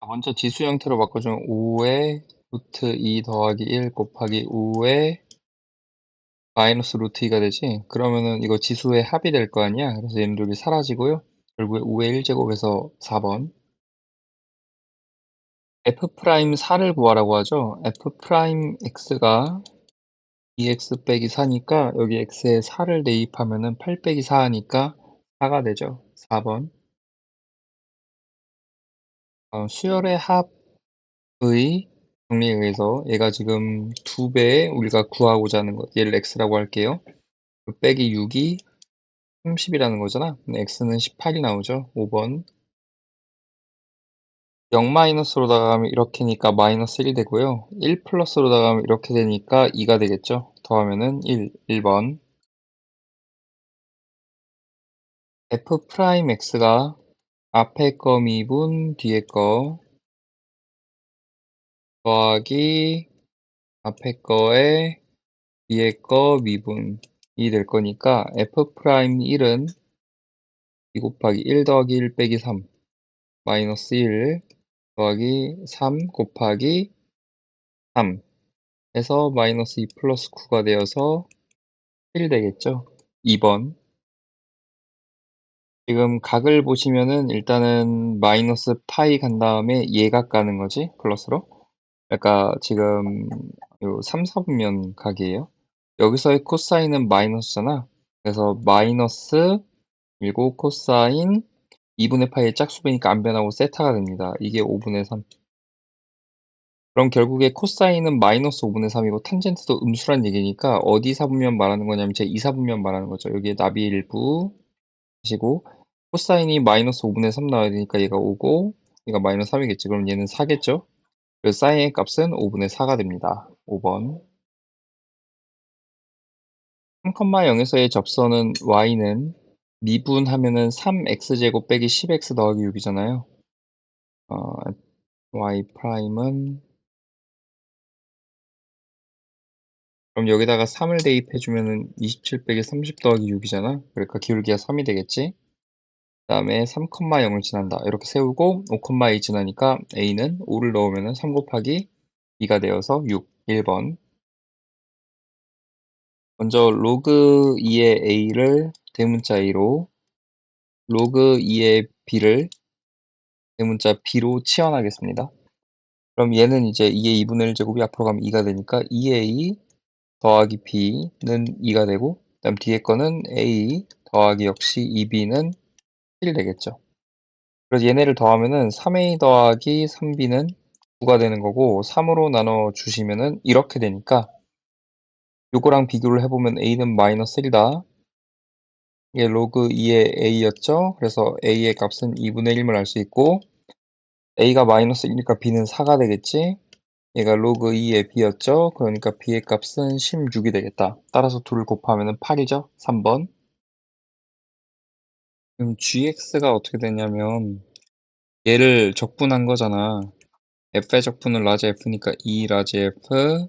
먼저 지수 형태로 바꿔주면 5의 루트 2 더하기 1 곱하기 5의 마이너스 루트 2가 되지? 그러면은 이거 지수의 합이 될 거 아니야? 그래서 얘네들이 사라지고요. 결국에 5의 1제곱에서 4번. F'4를 구하라고 하죠. F'X가 2x 빼기 4니까 여기 x에 4를 대입하면은 8 빼기 4 하니까 4가 되죠. 4번. 수열의 합의 정리에 의해서 얘가 지금 2배에 우리가 구하고자 하는 것, 얘를 x라고 할게요. 빼기 6이 30이라는 거잖아. 근데 x는 18이 나오죠. 5번. 0 마이너스로 나가면 이렇게니까 마이너스 1이 되고요. 1 플러스로 나가면 이렇게 되니까 2가 되겠죠. 더하면은 1번. F'X가 앞에 거 미분 뒤에 거 더하기 앞에 거에 뒤에 거 미분이 될 거니까 F'1은 2 곱하기 1 더하기 1 빼기 3 마이너스 1 더하기 3 곱하기 3 해서 마이너스 2 플러스 9가 되어서 1 되겠죠. 2번. 지금 각을 보시면은 일단은 마이너스 파이 간 다음에 얘가 가는 거지, 플러스로. 그러니까 지금 요 3, 4분면 각이에요. 여기서의 코사인은 마이너스잖아. 그래서 마이너스 그리고 코사인 2분의 파이의 짝수배니까 안 변하고 세타가 됩니다. 이게 5분의 3. 그럼 결국에 코사인은 마이너스 5분의 3이고 탄젠트도 음수란 얘기니까 어디 사분면 말하는 거냐면 제 2사분면 말하는 거죠. 여기에 나비 일부 하시고 코사인이 마이너스 5분의 3 나와야 되니까 얘가 5고 얘가 마이너스 3이겠지. 그럼 얘는 4겠죠. 그래서 사인의 값은 5분의 4가 됩니다. 5번. 3,0에서의 접선은 y는 미분하면은 3x제곱 빼기 10x 더하기 6이잖아요. y 프라임은 그럼 여기다가 3을 대입해주면은 27 빼기 30 더하기 6이잖아. 그러니까 기울기가 3이 되겠지. 그 다음에 3,0을 지난다. 이렇게 세우고 5,2 지나니까 a는 5를 넣으면은 3 곱하기 2가 되어서 6. 1번. 먼저 로그 2의 a를 대문자 a로 로그 2의 b를 대문자 b로 치환하겠습니다. 그럼 얘는 이제 2의 2분의 1제곱이 앞으로 가면 2가 되니까 2a 더하기 b는 2가 되고 그 다음 뒤에 거는 a 더하기 역시 2b는 1 되겠죠. 그래서 얘네를 더하면은 3a 더하기 3b는 9가 되는 거고 3으로 나눠 주시면은 이렇게 되니까 요거랑 비교를 해보면 a는 마이너스 1이다. 이게 로그 2의 a였죠. 그래서 a의 값은 2분의 1을 알 수 있고 a가 마이너스 1이니까 b는 4가 되겠지. 얘가 로그 2의 b였죠. 그러니까 b의 값은 16이 되겠다. 따라서 2를 곱하면 8이죠. 3번. 그럼 gx가 어떻게 되냐면 얘를 적분한 거잖아. f의 적분은 라지 f니까 2 라지 f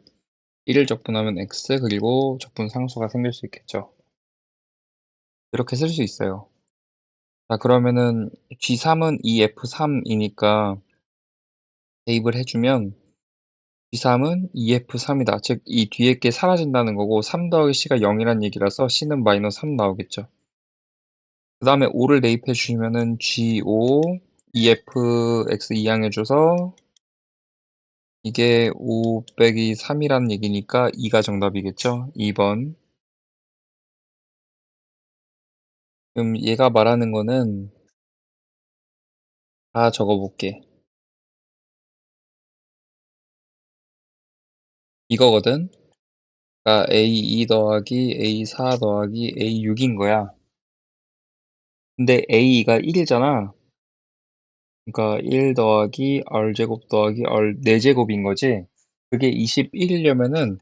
1을 적분하면 x 그리고 적분 상수가 생길 수 있겠죠. 이렇게 쓸 수 있어요. 자 그러면은 g3은 2f3이니까 대입을 해주면 G3은 2F3이다. 즉, 이 뒤에 게 사라진다는 거고, 3 더하기 C가 0이란 얘기라서 C는 마이너스 3 나오겠죠. 그 다음에 5를 대입해 주시면은 G5, 2FX 이항해줘서 이게 5 빼기 3이라는 얘기니까 2가 정답이겠죠. 2번. 그럼 얘가 말하는 거는 다 적어볼게. 이거거든. 그러니까 A2 더하기 A4 더하기 A6인 거야. 근데 A2가 1이잖아. 그러니까 1 더하기 r제곱 더하기 r 4제곱인 거지. 그게 21이려면은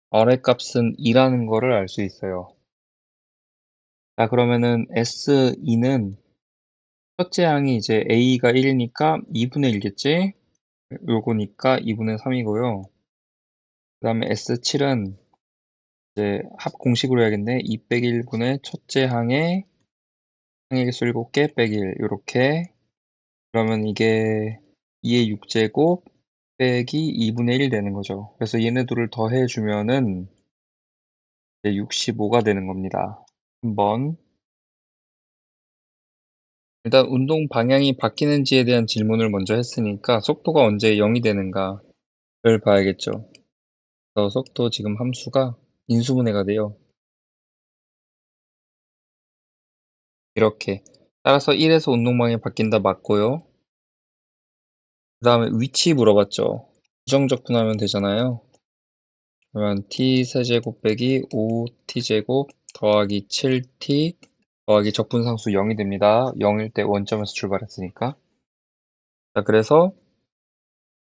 r의 값은 2라는 거를 알 수 있어요. 자 그러면은 S2는 첫째 항이 이제 a가 1이니까 2분의 1겠지? 요거니까 2분의 3이고요. 그 다음에 S7은 이제 합 공식으로 해야겠네. 2 빼기 1분의 첫째 항의 개수 7개 빼기 1 요렇게 그러면 이게 2의 6제곱 빼기 2분의 1 되는 거죠. 그래서 얘네 둘을 더해 주면은 이제 65가 되는 겁니다. 한번 일단 운동 방향이 바뀌는지에 대한 질문을 먼저 했으니까 속도가 언제 0이 되는가를 봐야겠죠. 그래서 속도 지금 함수가 인수분해가 돼요. 이렇게. 따라서 1에서 운동 방향이 바뀐다 맞고요. 그 다음에 위치 물어봤죠. 부정적 분하면 되잖아요. 그러면 t 세제곱 빼기 5t제곱 더하기 7t 더하기 적분상수 0이 됩니다. 0일 때 원점에서 출발했으니까. 자, 그래서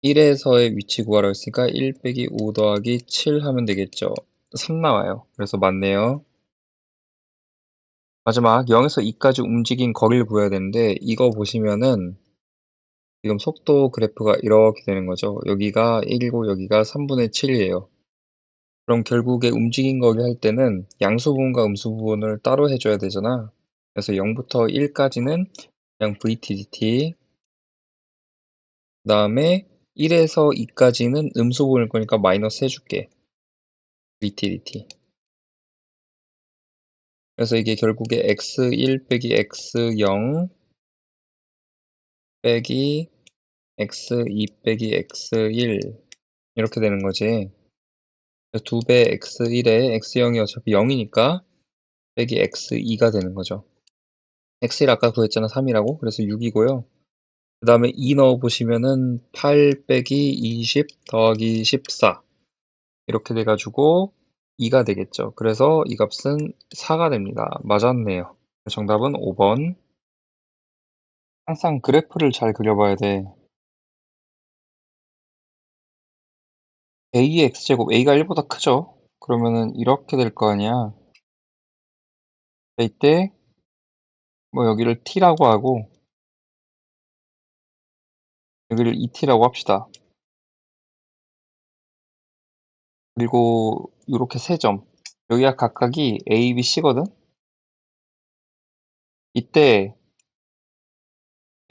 1에서의 위치 구하라고 했으니까 1 빼기 5 더하기 7 하면 되겠죠. 3 나와요. 그래서 맞네요. 마지막 0에서 2까지 움직인 거리를 구해야 되는데 이거 보시면은 지금 속도 그래프가 이렇게 되는 거죠. 여기가 1이고 여기가 3분의 7이에요. 그럼 결국에 움직인 거리 할 때는 양수 부분과 음수 부분을 따로 해줘야 되잖아. 그래서 0부터 1까지는 그냥 VT dt, 그 다음에 1에서 2까지는 음수 부분일 거니까 마이너스 해줄게. VT dt. 그래서 이게 결국에 x1 빼기 x0 빼기 x2 빼기 x1 이렇게 되는 거지. 2배 x1에 x0이 어차피 0이니까 빼기 x2가 되는 거죠. x1 아까 구했잖아 3이라고. 그래서 6이고요. 그 다음에 2 넣어보시면은 8 빼기 20 더하기 14 이렇게 돼가지고 2가 되겠죠. 그래서 이 값은 4가 됩니다. 맞았네요. 정답은 5번. 항상 그래프를 잘 그려봐야 돼. a의 x제곱, a가 1보다 크죠? 그러면은 이렇게 될 거 아니야. 이때 뭐 여기를 t라고 하고 여기를 2t라고 합시다. 그리고 이렇게 세 점. 여기가 각각이 a, b, c거든? 이때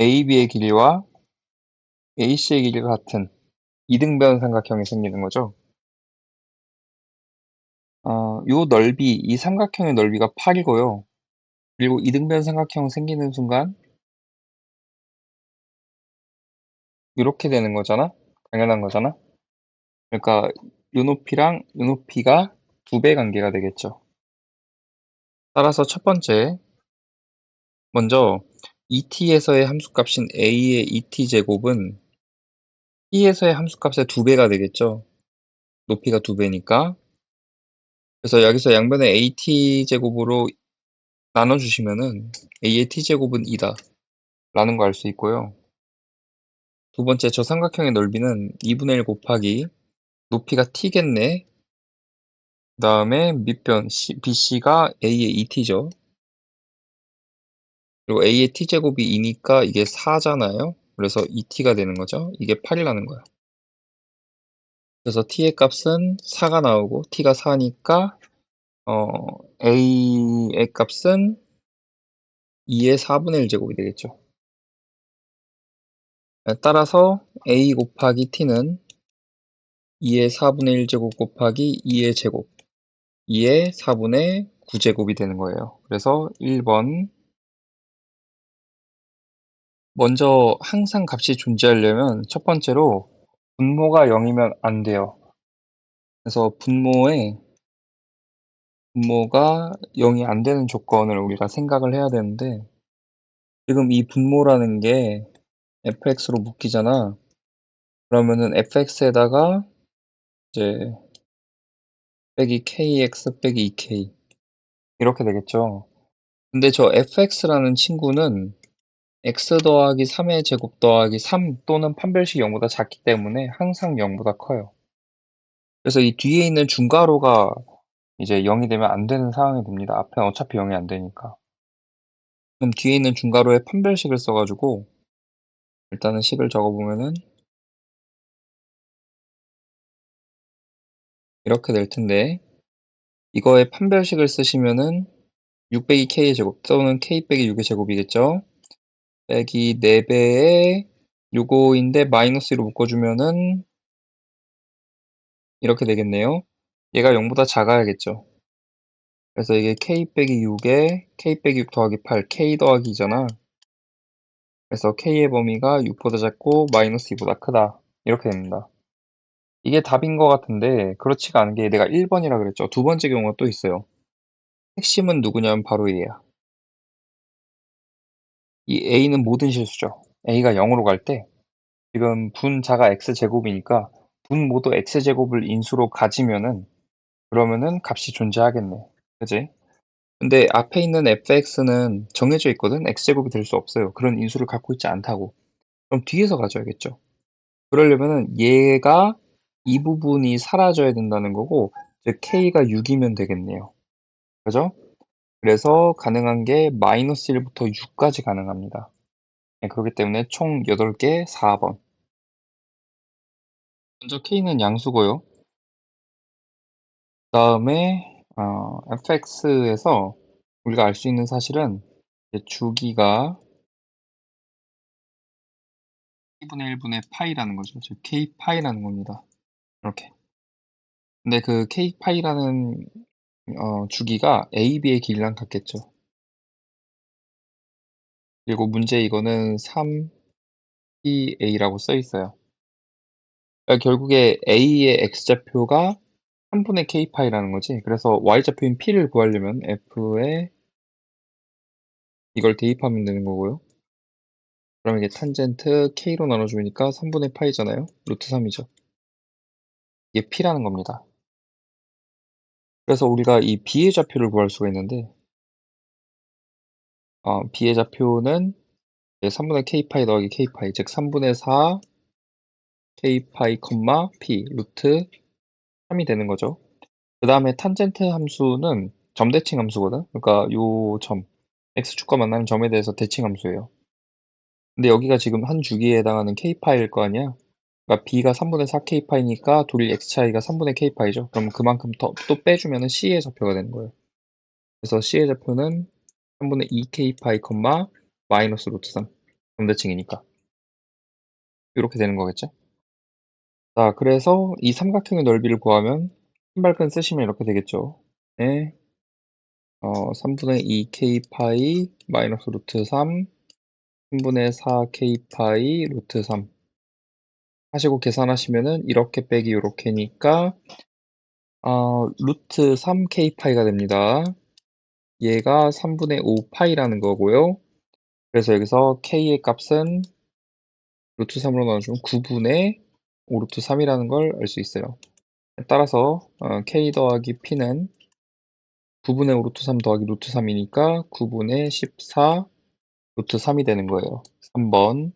a, b의 길이와 a, c의 길이가 같은 이등변 삼각형이 생기는 거죠. 요 넓이, 이 삼각형의 넓이가 8이고요. 그리고 이등변 삼각형 생기는 순간 이렇게 되는 거잖아? 당연한 거잖아? 그러니까 요 높이랑 요 높이가 2배 관계가 되겠죠. 따라서 첫 번째, 먼저 ET에서의 함수값인 A의 ET제곱은 T에서의 함수값의 2배가 되겠죠. 높이가 2배니까. 그래서 여기서 양변에 AT제곱으로 나눠주시면은 A의 T제곱은 2다 라는 거 알 수 있고요. 두 번째, 저 삼각형의 넓이는 2분의 1 곱하기 높이가 t겠네. 그 다음에 밑변 BC가 A의 2t죠. 그리고 A의 t제곱이 2니까 이게 4잖아요. 그래서 2t가 되는 거죠. 이게 8이라는 거야. 그래서 t의 값은 4가 나오고 t가 4니까 A의 값은 2의 4분의 1 제곱이 되겠죠. 따라서 A 곱하기 t는 2의 4분의 1 제곱 곱하기 2의 제곱 2의 4분의 9제곱이 되는 거예요. 그래서 1번. 먼저 항상 값이 존재하려면 첫 번째로 분모가 0이면 안 돼요. 그래서 분모가 0이 안 되는 조건을 우리가 생각을 해야 되는데 지금 이 분모라는 게 fx로 묶이잖아. 그러면은 fx에다가 이제 빼기 kx 빼기 2k 이렇게 되겠죠. 근데 저 fx라는 친구는 x 더하기 3의 제곱 더하기 3 또는 판별식 0보다 작기 때문에 항상 0보다 커요. 그래서 이 뒤에 있는 중괄호가 이제 0이 되면 안 되는 상황이 됩니다. 앞에는 어차피 0이 안 되니까. 그럼 뒤에 있는 중괄호에 판별식을 써가지고 일단은 식을 적어보면은 이렇게 될 텐데 이거에 판별식을 쓰시면은 6 빼기 k의 제곱 또는 k 빼기 6의 제곱이겠죠? 빼기 4배의 요거인데 마이너스 1로 묶어주면은 이렇게 되겠네요. 얘가 0보다 작아야겠죠. 그래서 이게 k 빼기 6에 k 빼기 6 더하기 8, k 더하기 2잖아. 그래서 k의 범위가 6보다 작고 마이너스 2보다 크다. 이렇게 됩니다. 이게 답인 것 같은데 그렇지가 않은 게 내가 1번이라 그랬죠. 두 번째 경우가 또 있어요. 핵심은 누구냐면 바로 얘야. 이 a는 모든 실수죠. a가 0으로 갈 때 지금 분자가 x제곱이니까 분 모두 x제곱을 인수로 가지면은 그러면은 값이 존재하겠네. 그지? 근데 앞에 있는 fx는 정해져 있거든. x제곱이 될 수 없어요. 그런 인수를 갖고 있지 않다고. 그럼 뒤에서 가져야겠죠. 그러려면은 얘가 이 부분이 사라져야 된다는 거고, 즉 k가 6이면 되겠네요. 그죠? 그래서 가능한 게 마이너스 1부터 6까지 가능합니다. 네, 그렇기 때문에 총 8개 4번. 먼저 k는 양수고요. 그다음에 fx에서 우리가 알 수 있는 사실은 이제 주기가 k분의 1분의 파이라는 거죠. 즉 k 파이라는 겁니다. 이렇게. 근데 그 k 파이라는 주기가 a, b의 길이랑 같겠죠. 그리고 문제 이거는 3PA라고 써 있어요. 그러니까 결국에 A의 X좌표가 3분의 K파이라는 거지. 그래서 Y좌표인 P를 구하려면 F에 이걸 대입하면 되는 거고요. 그럼 이게 탄젠트 K로 나눠주니까 3분의 파이잖아요. 루트 3이죠. 이게 P라는 겁니다. 그래서 우리가 이 B의 좌표를 구할 수가 있는데 B의 좌표는 3분의 K파이 더하기 K파이, 즉 3분의 4 K파이, P 루트 3이 되는 거죠. 그 다음에 탄젠트 함수는 점대칭 함수거든. 그러니까 요 점, x축과 만나는 점에 대해서 대칭 함수예요. 근데 여기가 지금 한 주기에 해당하는 k파일 거 아니야? 그러니까 b가 3분의 4k파이니까 둘이 x 차이가 3분의 k파이죠. 그럼 그만큼 더 또 빼주면은 c의 좌표가 되는 거예요. 그래서 c의 좌표는 3분의 2k파이, 마이너스 루트 3. 점대칭이니까. 이렇게 되는 거겠죠? 자, 그래서 이 삼각형의 넓이를 구하면 신발끈 쓰시면 이렇게 되겠죠. 네. 3분의 2k 파이 마이너스 루트 3 3분의 4k 파이 루트 3 하시고 계산하시면은 이렇게 빼기 요렇게니까 루트 3k 파이가 됩니다. 얘가 3분의 5 파이라는 거고요. 그래서 여기서 k의 값은 루트 3으로 나눠주면 9분의 5 루트 3이라는 걸 알 수 있어요. 따라서 k 더하기 p는 9분의 5 루트 3 더하기 루트 3이니까 9분의 14 루트 3이 되는 거예요. 3번.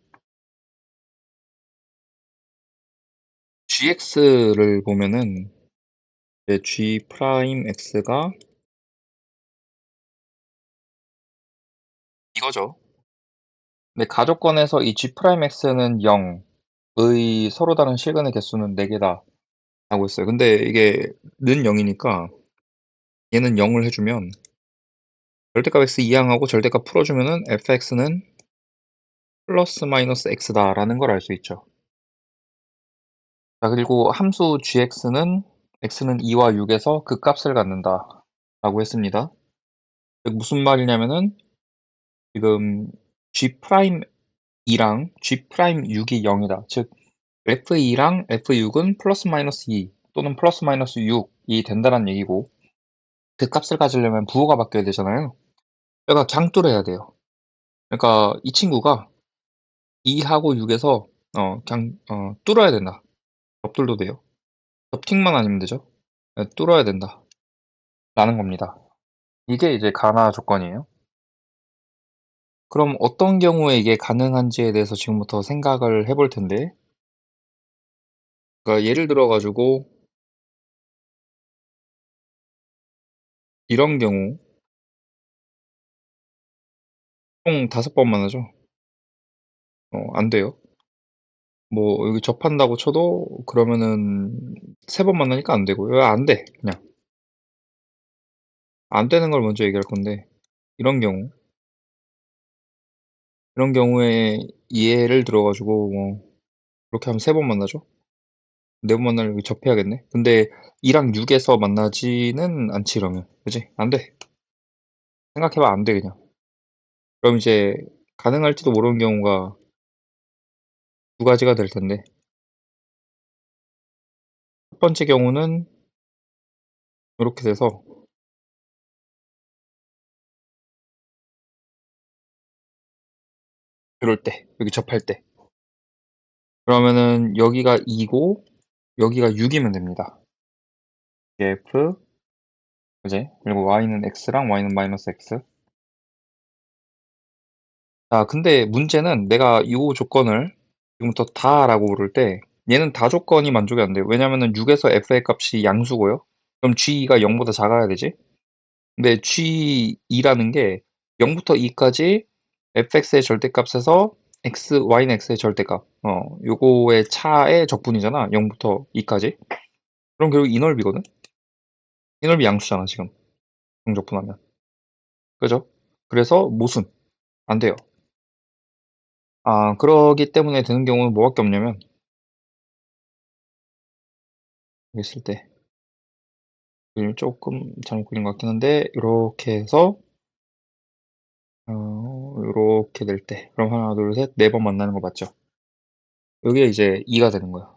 gx를 보면은 이제 g 프라임 x가 이거죠. 근데 가족권에서 이 g 프라임 x는 0의 서로 다른 실근의 개수는 4개다 라고 했어요. 근데 이게 는 0이니까 얘는 0을 해주면 절대값 x 이항하고 절대값 풀어주면은 fx는 플러스 마이너스 x다 라는 걸 알 수 있죠. 자, 그리고 함수 gx는 x는 2와 6에서 그 값을 갖는다 라고 했습니다. 즉 무슨 말이냐면은 지금 g 프라임 2랑 g 프라임 6이 0이다. 즉 f2랑 f6은 플러스 마이너스 2 또는 플러스 마이너스 6이 된다는 얘기고 그 값을 가지려면 부호가 바뀌어야 되잖아요. 그러니까 장뚫어야 돼요. 그러니까 이 친구가 2하고 6에서 그냥 뚫어야 된다. 접둘도 돼요. 접팅만 아니면 되죠. 네, 뚫어야 된다. 라는 겁니다. 이게 이제 가나 조건이에요. 그럼 어떤 경우에 이게 가능한지에 대해서 지금부터 생각을 해볼 텐데 그러니까 예를 들어 가지고 이런 경우 총 5번만 하죠. 안 돼요. 뭐 여기 접한다고 쳐도 그러면은 3번 만나니까 안 되고요. 안 돼. 그냥 안 되는 걸 먼저 얘기할 건데 이런 경우 이런 경우에 예를 들어 가지고 뭐 그렇게 하면 3번 만나죠? 4번 만나려면 여기 접해야겠네. 근데 2랑 6에서 만나지는 않지 이러면. 그지? 안 돼. 생각해 봐. 안 돼 그냥. 그럼 이제 가능할지도 모르는 경우가 두 가지가 될 텐데 첫 번째 경우는 요렇게 돼서 요럴 때 여기 접할 때 그러면은 여기가 2고 여기가 6 이면 됩니다. f 그지? 그리고 y는 x랑 y는 마이너스 x. 자 근데 문제는 내가 요 조건을 지금부터 다라고 부를 때 얘는 다 조건이 만족이 안 돼요. 왜냐면은 6 에서 f의 값이 양수고요. 그럼 g가 0 보다 작아야 되지. 근데 g2라는 게 0 부터 2 까지 fx의 절대값에서 y는 x의 절대값 요거의 차의 적분이잖아. 0 부터 2 까지. 그럼 결국 이 넓이거든. 이 넓이 양수잖아 지금 정적분하면. 그죠? 그래서 모순. 안 돼요. 아 그러기 때문에 되는 경우는 뭐밖에 없냐면 여기 있을 때 그림이 쪼끔 잘못 그린 것 같긴 한데 요렇게 해서 요렇게 될 때 그럼 하나 둘 셋 네 번 만나는 거 맞죠? 요게 이제 2가 되는 거야.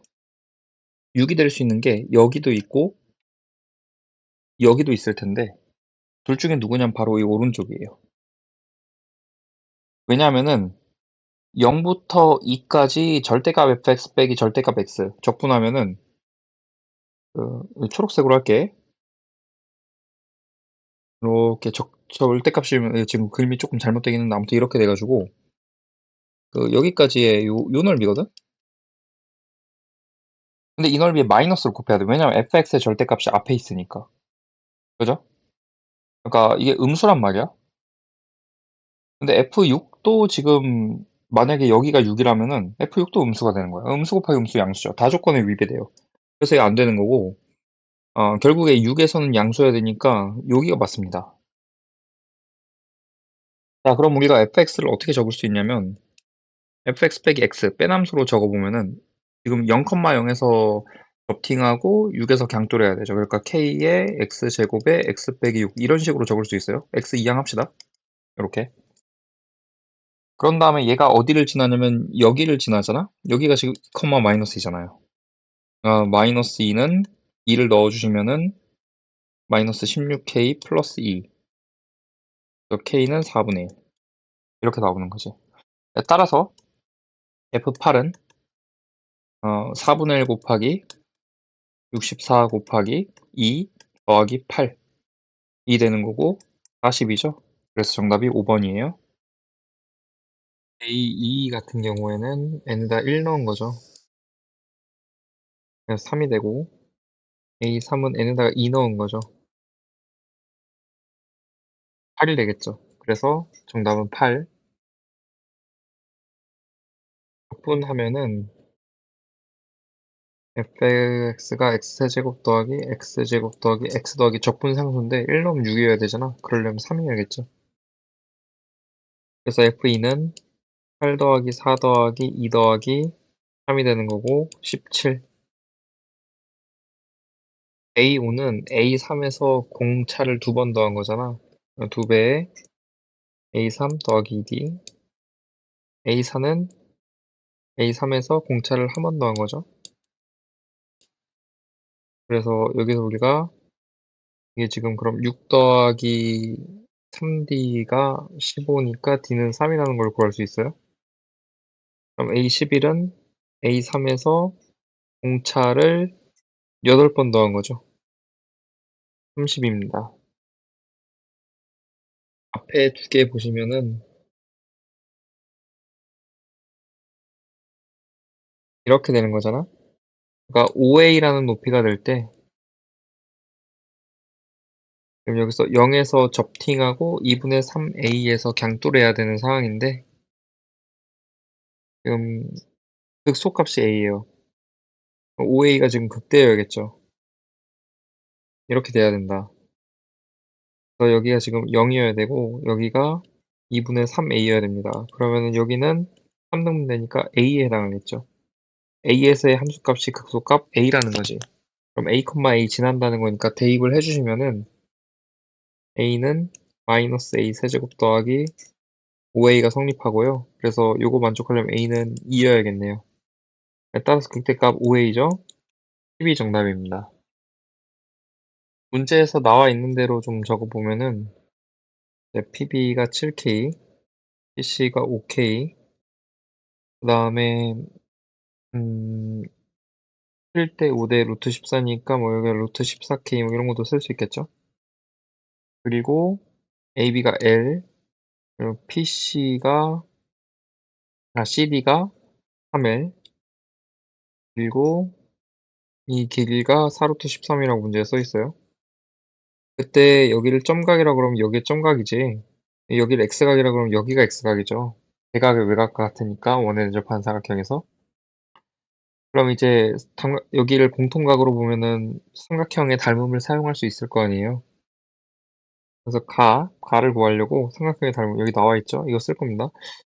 6이 될 수 있는 게 여기도 있고 여기도 있을 텐데 둘 중에 누구냐면 바로 이 오른쪽이에요. 왜냐하면은 0 부터 2 까지 절대값 fx 빼기 절대값 x 적분하면은 초록색으로 할게. 요렇게 절대값이면 지금 그림이 쪼끔 잘못되긴 했는데 아무튼 이렇게 돼 가지고 여기까지의 요 넓이거든? 근데 이 넓이에 마이너스를 곱해야 돼. 왜냐면 fx의 절대값이 앞에 있으니까. 그죠? 그러니까 이게 음수란 말이야. 근데 f6도 지금 만약에 여기가 6이라면은 f6도 음수가 되는 거야. 음수 곱하기 음수 양수죠. 다 조건에 위배돼요. 그래서 이게 안 되는 거고 결국에 6에서는 양수여야 되니까 여기가 맞습니다. 자 그럼 우리가 fx를 어떻게 적을 수 있냐면 fx 빼기 x 빼남수로 적어보면은 지금 0,0에서 접팅하고 6에서 강조를 해야 되죠. 그러니까 k의 x제곱에 x 빼기 6 이런 식으로 적을 수 있어요. x 이항합시다. 요렇게. 그런 다음에 얘가 어디를 지나냐면 여기를 지나잖아? 여기가 지금 2, 마이너스이잖아요. 마이너스 2는 2를 넣어주시면은 마이너스 16k 플러스 2. k는 4분의 1. 이렇게 나오는 거지. 따라서 F8은 4분의 1 곱하기 64 곱하기 2 더하기 8. 이 되는 거고 40이죠. 그래서 정답이 5번이에요. A2 같은 경우에는 n에다 1 넣은 거죠. 그래서 3이 되고 A3은 n에다가 2 넣은 거죠. 8이 되겠죠. 그래서 정답은 8. 적분하면은 fx가 x제곱 더하기 x제곱 더하기 x 더하기 적분 상수인데 1 넣으면 6이어야 되잖아. 그러려면 3이어야겠죠. 그래서 f2는 8 더하기 4 더하기 2 더하기 3이 되는 거고 17. A5는 A3에서 공차를 2번 더한 거잖아. 2배에 A3 더하기 2D. A4는 A3에서 공차를 한 번 더한 거죠. 그래서 여기서 우리가 이게 지금 그럼 6 더하기 3D가 15니까 D는 3이라는 걸 구할 수 있어요. 그럼 A11은 A3에서 공차를 8번 더한 거죠. 30입니다. 앞에 두 개 보시면은 이렇게 되는 거잖아. 그러니까 5A라는 높이가 될 때 그럼 여기서 0에서 접팅하고 2분의 3A에서 강도를 해야 되는 상황인데 지금 극소값이 A예요. 5A가 지금 극대여야겠죠. 이렇게 돼야 된다. 그래서 여기가 지금 0이어야 되고 여기가 2분의 3A여야 됩니다. 그러면은 여기는 3등분 되니까 a에 해당하겠죠. a에서의 함수값이 극소값 a라는 거지. 그럼 a, a 지난다는 거니까 대입을 해주시면은 a는 마이너스 a 세제곱 더하기 5a가 성립하고요. 그래서 요거 만족하려면 a는 2여야겠네요. 따라서 극대값 5a죠. 12 정답입니다. 문제에서 나와 있는 대로 좀 적어보면은 PB가 7K, PC가 5K, 그 다음에 7대 5대 루트 14니까 뭐 여기 루트 14K 뭐 이런 것도 쓸 수 있겠죠. 그리고 AB가 L, 그리고 CD가 3L, 그리고 이 길이가 4루트 13이라고 문제에 써 있어요. 그때 여기를 점각이라 그러면 여기에 점각이지. 여기를 x각이라 그러면 여기가 x각이죠. 대각의 외곽과 같으니까 원의 대접 반사각형에서. 그럼 이제 여기를 공통각으로 보면은 삼각형의 닮음을 사용할 수 있을 거 아니에요. 그래서 가를 구하려고 삼각형의 닮음 여기 나와 있죠. 이거 쓸 겁니다.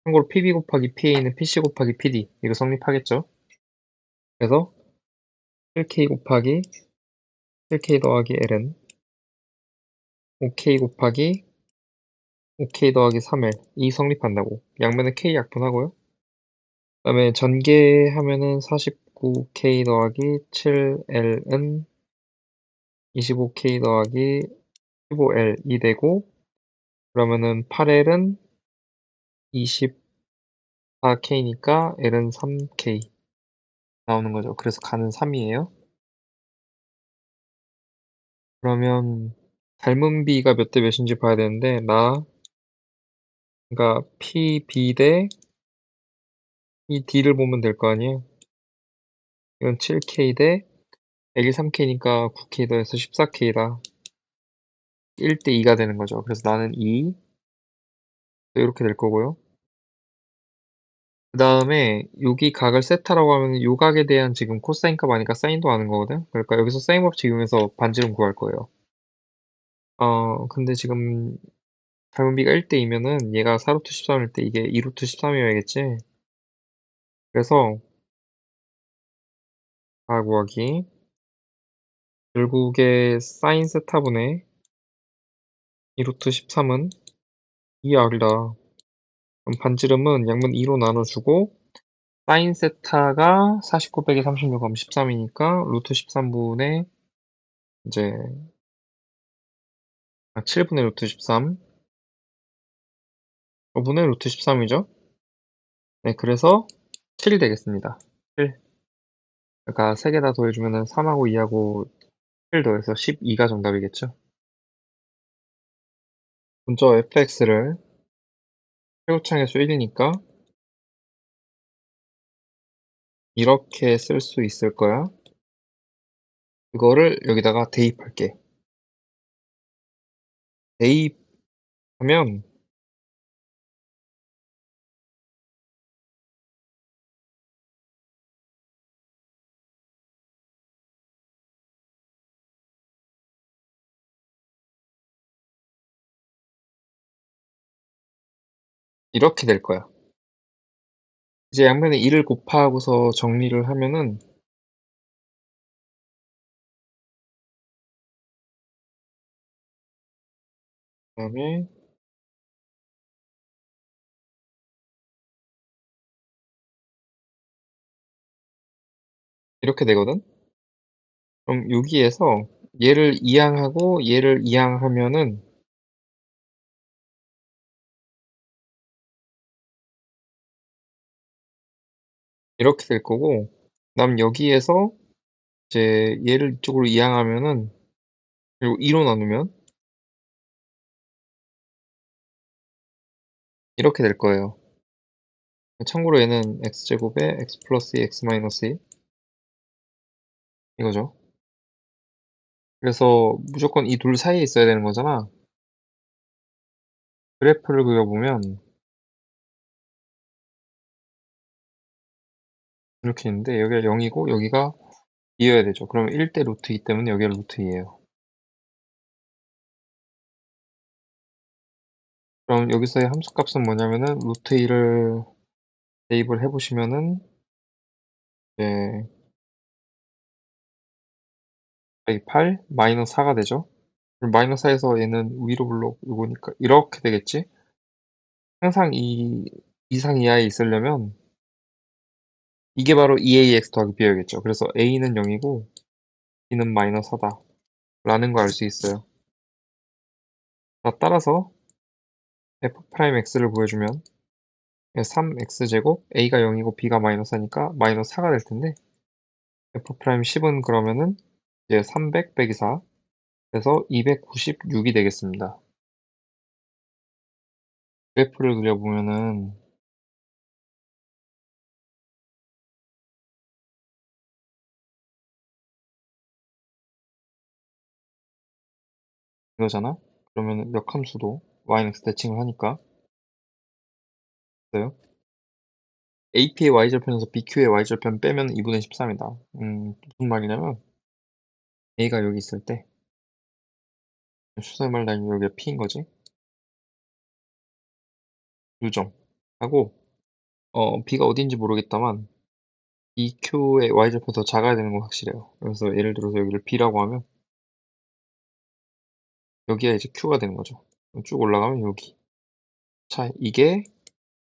참고로 PB 곱하기 PA는 PC 곱하기 PD 이거 성립하겠죠. 그래서 1K 곱하기 1K 더하기 L은 5K 곱하기 5K 더하기 3L 이 성립한다고. 양면은 K 약분하고요. 그다음에 전개하면은 49K 더하기 7L은 25K 더하기 15L이 되고 그러면은 8L은 24K니까 L은 3K 나오는 거죠. 그래서 가는 3이에요. 그러면 닮은 B가 몇 대 몇인지 봐야 되는데 그러니까 PB 대 이 D를 보면 될 거 아니에요. 이건 7K 대 L이 3K니까 9K 더해서 14K다. 1대 2가 되는 거죠. 그래서 나는 2 이렇게 될 거고요. 그 다음에 여기 각을 세타라고 하면 요 각에 대한 지금 코사인 값 아니까 사인도 아는 거거든. 그러니까 여기서 사인 법칙 이용해서 반지름 구할 거예요. 근데 지금 닮은 B가 1대2면은 얘가 4루트 13일 때 이게 2루트 13이어야겠지. 그래서 각 구하기 결국에 사인 세타분의 2루트 13은 2R이다. 그럼 반지름은 양면 2로 나눠주고 사인 세타가 49 빼기 36 하면 13이니까 루트 13분의 이제 7분의 루트 13 5분의 루트 13이죠. 네, 그래서 7이 되겠습니다. 7. 그러니까 3개 다 더해주면은 3하고 2하고 7 더해서 12가 정답이겠죠. 먼저 fx를 최고창의 수 1이니까 이렇게 쓸 수 있을 거야. 그거를 여기다가 대입할게. 대입하면 이렇게 될 거야. 이제 양면에 2를 곱하고서 정리를 하면은 그다음에 이렇게 되거든. 그럼 여기에서 얘를 이항하고 얘를 이항하면은 이렇게 될 거고 그다음 여기에서 이제 얘를 이쪽으로 이항하면은 그리고 2로 나누면 이렇게 될 거예요. 참고로 얘는 x제곱에 x 플러스 2 x 마이너스 2 이거죠. 그래서 무조건 이 둘 사이에 있어야 되는 거잖아. 그래프를 그려보면 이렇게 있는데 여기가 0이고 여기가 2여야 되죠. 그러면 1대 루트 2 때문에 여기가 루트 2예요. 그럼 여기서의 함수값은 뭐냐면은 루트 2를 대입을 해 보시면은 네. 여기 8 마이너스 4가 되죠. 그럼 마이너스 4에서 얘는 위로 올라오니까 이렇게 되겠지? 항상 이 이상 이하에 있으려면 이게 바로 EAX 더하기 B여야겠죠. 그래서 A는 0이고 B는 마이너스 4다 라는 걸 알 수 있어요. 자, 따라서 F'X를 구해주면 3X제곱 A가 0이고 B가 마이너스 4니까 마이너스 4가 될 텐데 F'10은 그러면은 이제 300 빼기 4 그래서 296이 되겠습니다. 그래프를 그려보면은 이거잖아? 그러면은 역함수도 yx 대칭을 하니까 있어요. AP의 y절편에서 BQ의 y절편 빼면 2분의 13이다. 무슨 말이냐면 A가 여기 있을 때 수선말 라인이 여기가 P인 거지. 요점 하고 B가 어딘지 모르겠다만 BQ의 y절편이 더 작아야 되는 건 확실해요. 그래서 예를 들어서 여기를 B라고 하면 여기가 이제 Q가 되는 거죠. 쭉 올라가면 여기. 자, 이게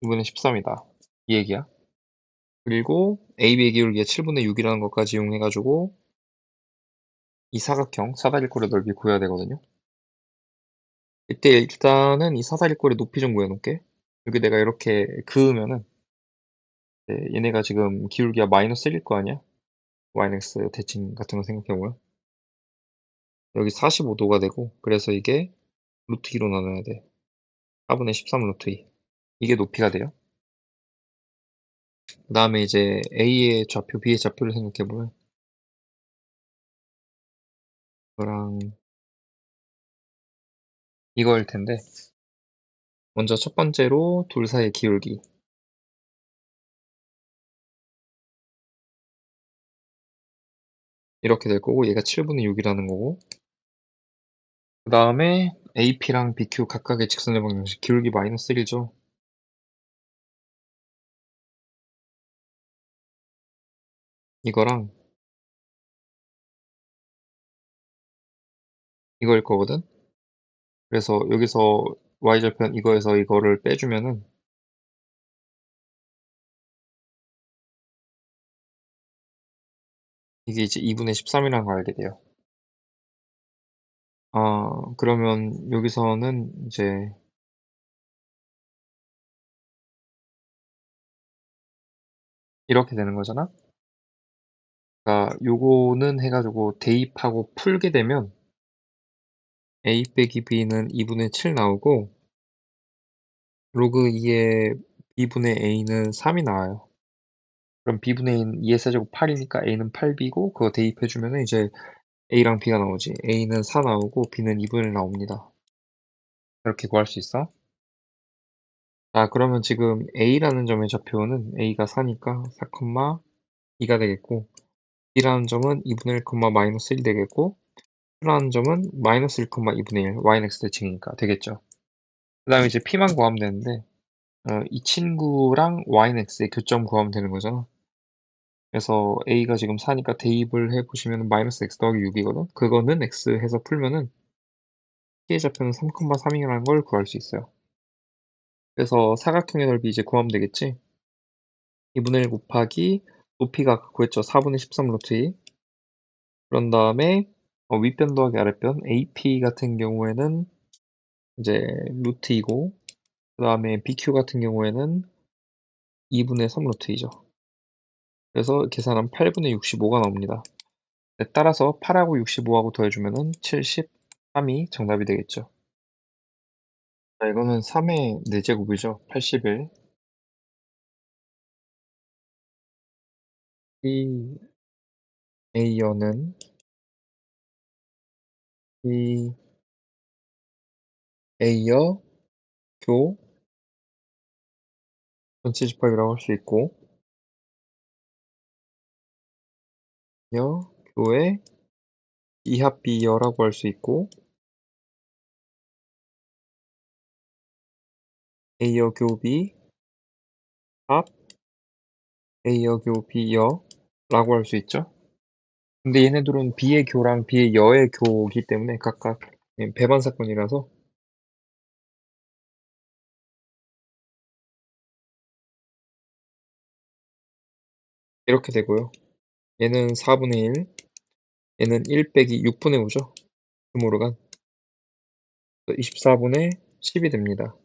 2분의 13이다. 이 얘기야. 그리고 AB의 기울기가 7분의 6이라는 것까지 이용해가지고 이 사각형, 사다리꼴의 넓이 구해야 되거든요. 이때 일단은 이 사다리꼴의 높이 좀 구해놓을게. 여기 내가 이렇게 그으면은 얘네가 지금 기울기가 마이너스 1일 거 아니야? yx 대칭 같은 거 생각해보면 여기 45도가 되고 그래서 이게 루트 2로 나눠야 돼. 4분의 13 루트 2 이게 높이가 돼요. 그 다음에 이제 A의 좌표, B의 좌표를 생각해보면 이거랑 이거일 텐데 먼저 첫 번째로 둘 사이의 기울기 이렇게 될 거고 얘가 7분의 6이라는 거고 그 다음에 AP랑 BQ 각각의 직선의 방정식 기울기 마이너스 1이죠. 이거랑 이거일 거거든. 그래서 여기서 y절편 이거에서 이거를 빼주면은 이게 이제 2분의 13이라는 걸 알게 돼요. 그러면 여기서는 이제 이렇게 되는 거잖아. 그러니까 요거는 해가지고 대입하고 풀게 되면 a 빼기 b는 2분의 7 나오고 로그 2의 b분의 a는 3이 나와요. 그럼 b분의 a는 2의 세제곱 8이니까 a는 8b고 그거 대입해주면은 이제 a랑 b가 나오지. a는 4 나오고 b는 2분의 1 나옵니다. 이렇게 구할 수 있어. 자, 그러면 지금 a라는 점의 좌표는 a가 4니까 4,2가 되겠고 b라는 점은 2분의 1, 마이너스 1이 되겠고 q라는 점은 마이너스 1,2분의 1 yx 대칭이니까 되겠죠. 그 다음에 이제 p만 구하면 되는데 이 친구랑 yx의 교점 구하면 되는 거잖아. 그래서 a가 지금 4니까 대입을 해보시면 마이너스 x 더하기 6이거든. 그거는 x 해서 풀면은 p의 좌표는 3,3이라는 걸 구할 수 있어요. 그래서 사각형의 넓이 이제 구하면 되겠지. 2분의 1 곱하기 높이가 아까 구했죠. 4분의 13 루트 2. 그런 다음에 윗변 더하기 아랫변 AP 같은 경우에는 이제 루트 2고 그 다음에 BQ 같은 경우에는 2분의 3 루트 2죠. 그래서 계산하면 8분의 65가 나옵니다. 네, 따라서 8하고 65하고 더해주면은 73이 정답이 되겠죠. 자, 이거는 3의 4제곱이죠. 81. 이 A여는 이 A여 교 전체 집합이라고 할 수 있고 여 교의 이합비여라고 할 수 있고 A여 교비 합 A여 교 B여 라고 할 수 있죠. 근데 얘네들은 B의 교랑 B의 여의 교이기 때문에 각각 배반 사건이라서 이렇게 되고요. 얘는 4분의 1, 얘는 1 빼기 6분의 5죠. 드모르간. 24분의 10이 됩니다.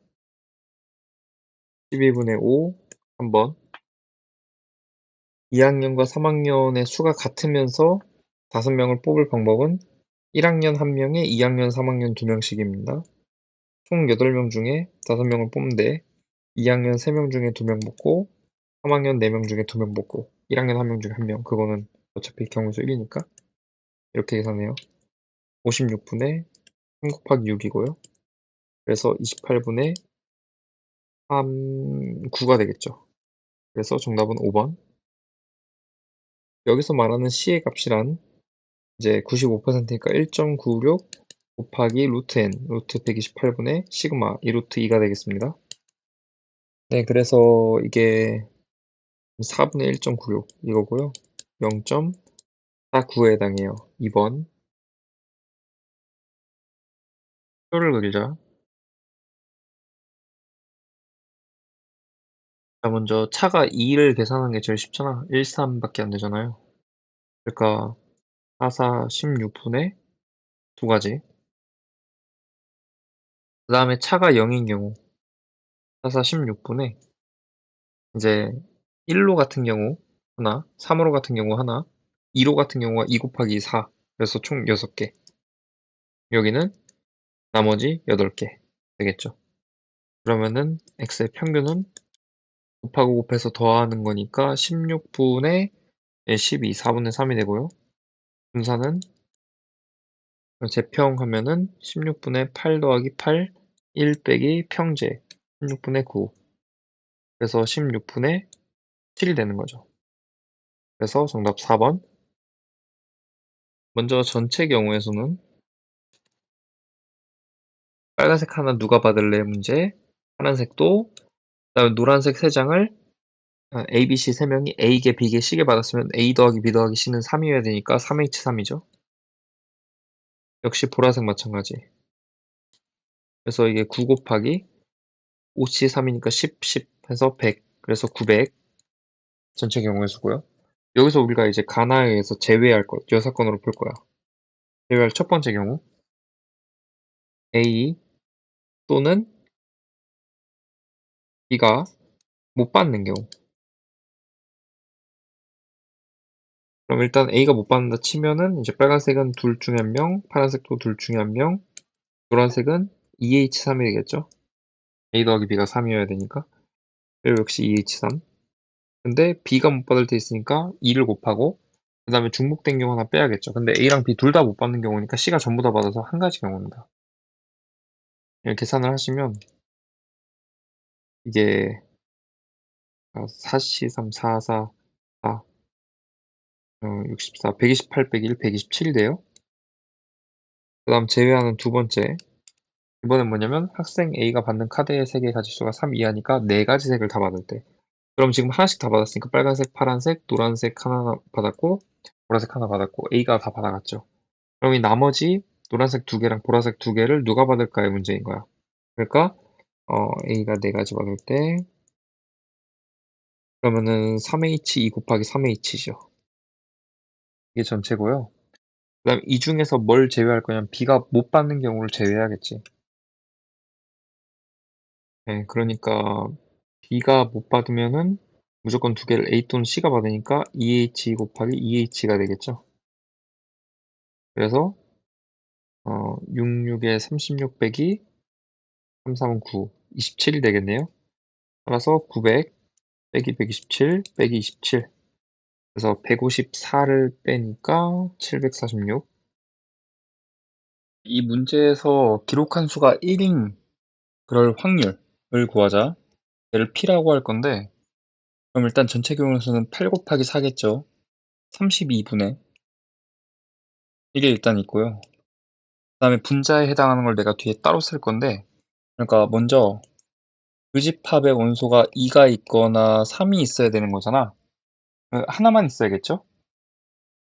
12분의 5 한번 2학년과 3학년의 수가 같으면서 5명을 뽑을 방법은 1학년 1명에 2학년, 3학년 2명씩입니다. 총 8명 중에 5명을 뽑는데 2학년 3명 중에 2명 뽑고 3학년 4명 중에 2명 뽑고 1학년 1명 중에 1명. 그거는 어차피 경우수 1이니까 이렇게 계산해요. 56분의 3 곱하기 6이고요. 그래서 28분의 9가 되겠죠. 그래서 정답은 5번. 여기서 말하는 C의 값이란 이제 95%니까 1.96 곱하기 루트 n, 루트 128분의 시그마, 이 루트 2가 되겠습니다. 네, 그래서 이게 4분의 1.96 이거고요. 0.49에 해당해요. 2번. 표를 그리자. 자, 먼저 차가 2를 계산하는 게 제일 쉽잖아. 1, 3밖에 안 되잖아요. 그러니까 4, 4, 16분의 두 가지. 그 다음에 차가 0인 경우 4, 4, 16분의 이제 1로 같은 경우 하나, 3으로 같은 경우 하나, 2로 같은 경우가 2 곱하기 4. 그래서 총 6개. 여기는 나머지 8개 되겠죠. 그러면은 x의 평균은 곱하고 곱해서 더하는 거니까 16분의 12, 4분의 3이 되고요. 분사는 재평하면은 16분의 8 더하기 8, 1 빼기 평제, 16분의 9. 그래서 16분의 7이 되는 거죠. 그래서 정답 4번. 먼저 전체 경우에서는 빨간색 하나 누가 받을래 문제, 파란색도, 그다음에 노란색 3장을 A, B, C 3명이 A개, B개, C개 받았으면 A 더하기 B 더하기 C는 3이어야 되니까 3H3이죠. 역시 보라색 마찬가지. 그래서 이게 9 곱하기 5C3이니까 10, 10 해서 100. 그래서 900 전체 경우의 수고요. 여기서 우리가 이제 가나에 의해서 제외할 것, 여 사건으로 풀 거야. 제외할 첫 번째 경우 A 또는 B가 못 받는 경우. 그럼 일단 A가 못 받는다 치면은 이제 빨간색은 둘 중에 한 명, 파란색도 둘 중에 한 명, 노란색은 2H3이 되겠죠? A 더하기 B가 3이어야 되니까. 그리고 역시 2H3. 근데 B가 못 받을 때 있으니까 2를 곱하고 그 다음에 중복된 경우 하나 빼야겠죠. 근데 A랑 B 둘 다 못 받는 경우니까 C가 전부 다 받아서 한 가지 경우입니다. 이렇게 계산을 하시면 이게 4C3, 4, 4, 4, 64, 128 빼기 1, 127이 돼요. 그 다음 제외하는 두 번째. 이번엔 뭐냐면 학생 A가 받는 카드의 색의 가지수가 3 이하니까 4가지 색을 다 받을 때. 그럼 지금 하나씩 다 받았으니까 빨간색, 파란색, 노란색 하나 받았고 보라색 하나 받았고 A가 다 받아갔죠. 그럼 이 나머지 노란색 2개랑 보라색 2개를 누가 받을까의 문제인 거야. 그러니까 A가 4가지 받을 때 그러면은 3H2 곱하기 3H죠. 이게 전체고요. 그 다음 이 중에서 뭘 제외할 거냐면 B가 못 받는 경우를 제외해야겠지. 네, 그러니까 B가 못 받으면은 무조건 2개를 A 또는 C가 받으니까 2H 곱하기 2H가 되겠죠. 그래서 66에 36 빼기 3, 3은 9, 27이 되겠네요. 따라서 900 빼기 127 빼기 27. 그래서 154를 빼니까 746. 이 문제에서 기록한 수가 1인 그럴 확률을 구하자. 얘를 P라고 할 건데 그럼 일단 전체 경우에서는 8 곱하기 4겠죠. 32분의 1이 일단 있고요. 그 다음에 분자에 해당하는 걸 내가 뒤에 따로 쓸 건데 그러니까 먼저 교집합의 원소가 2가 있거나 3이 있어야 되는 거잖아. 하나만 있어야겠죠?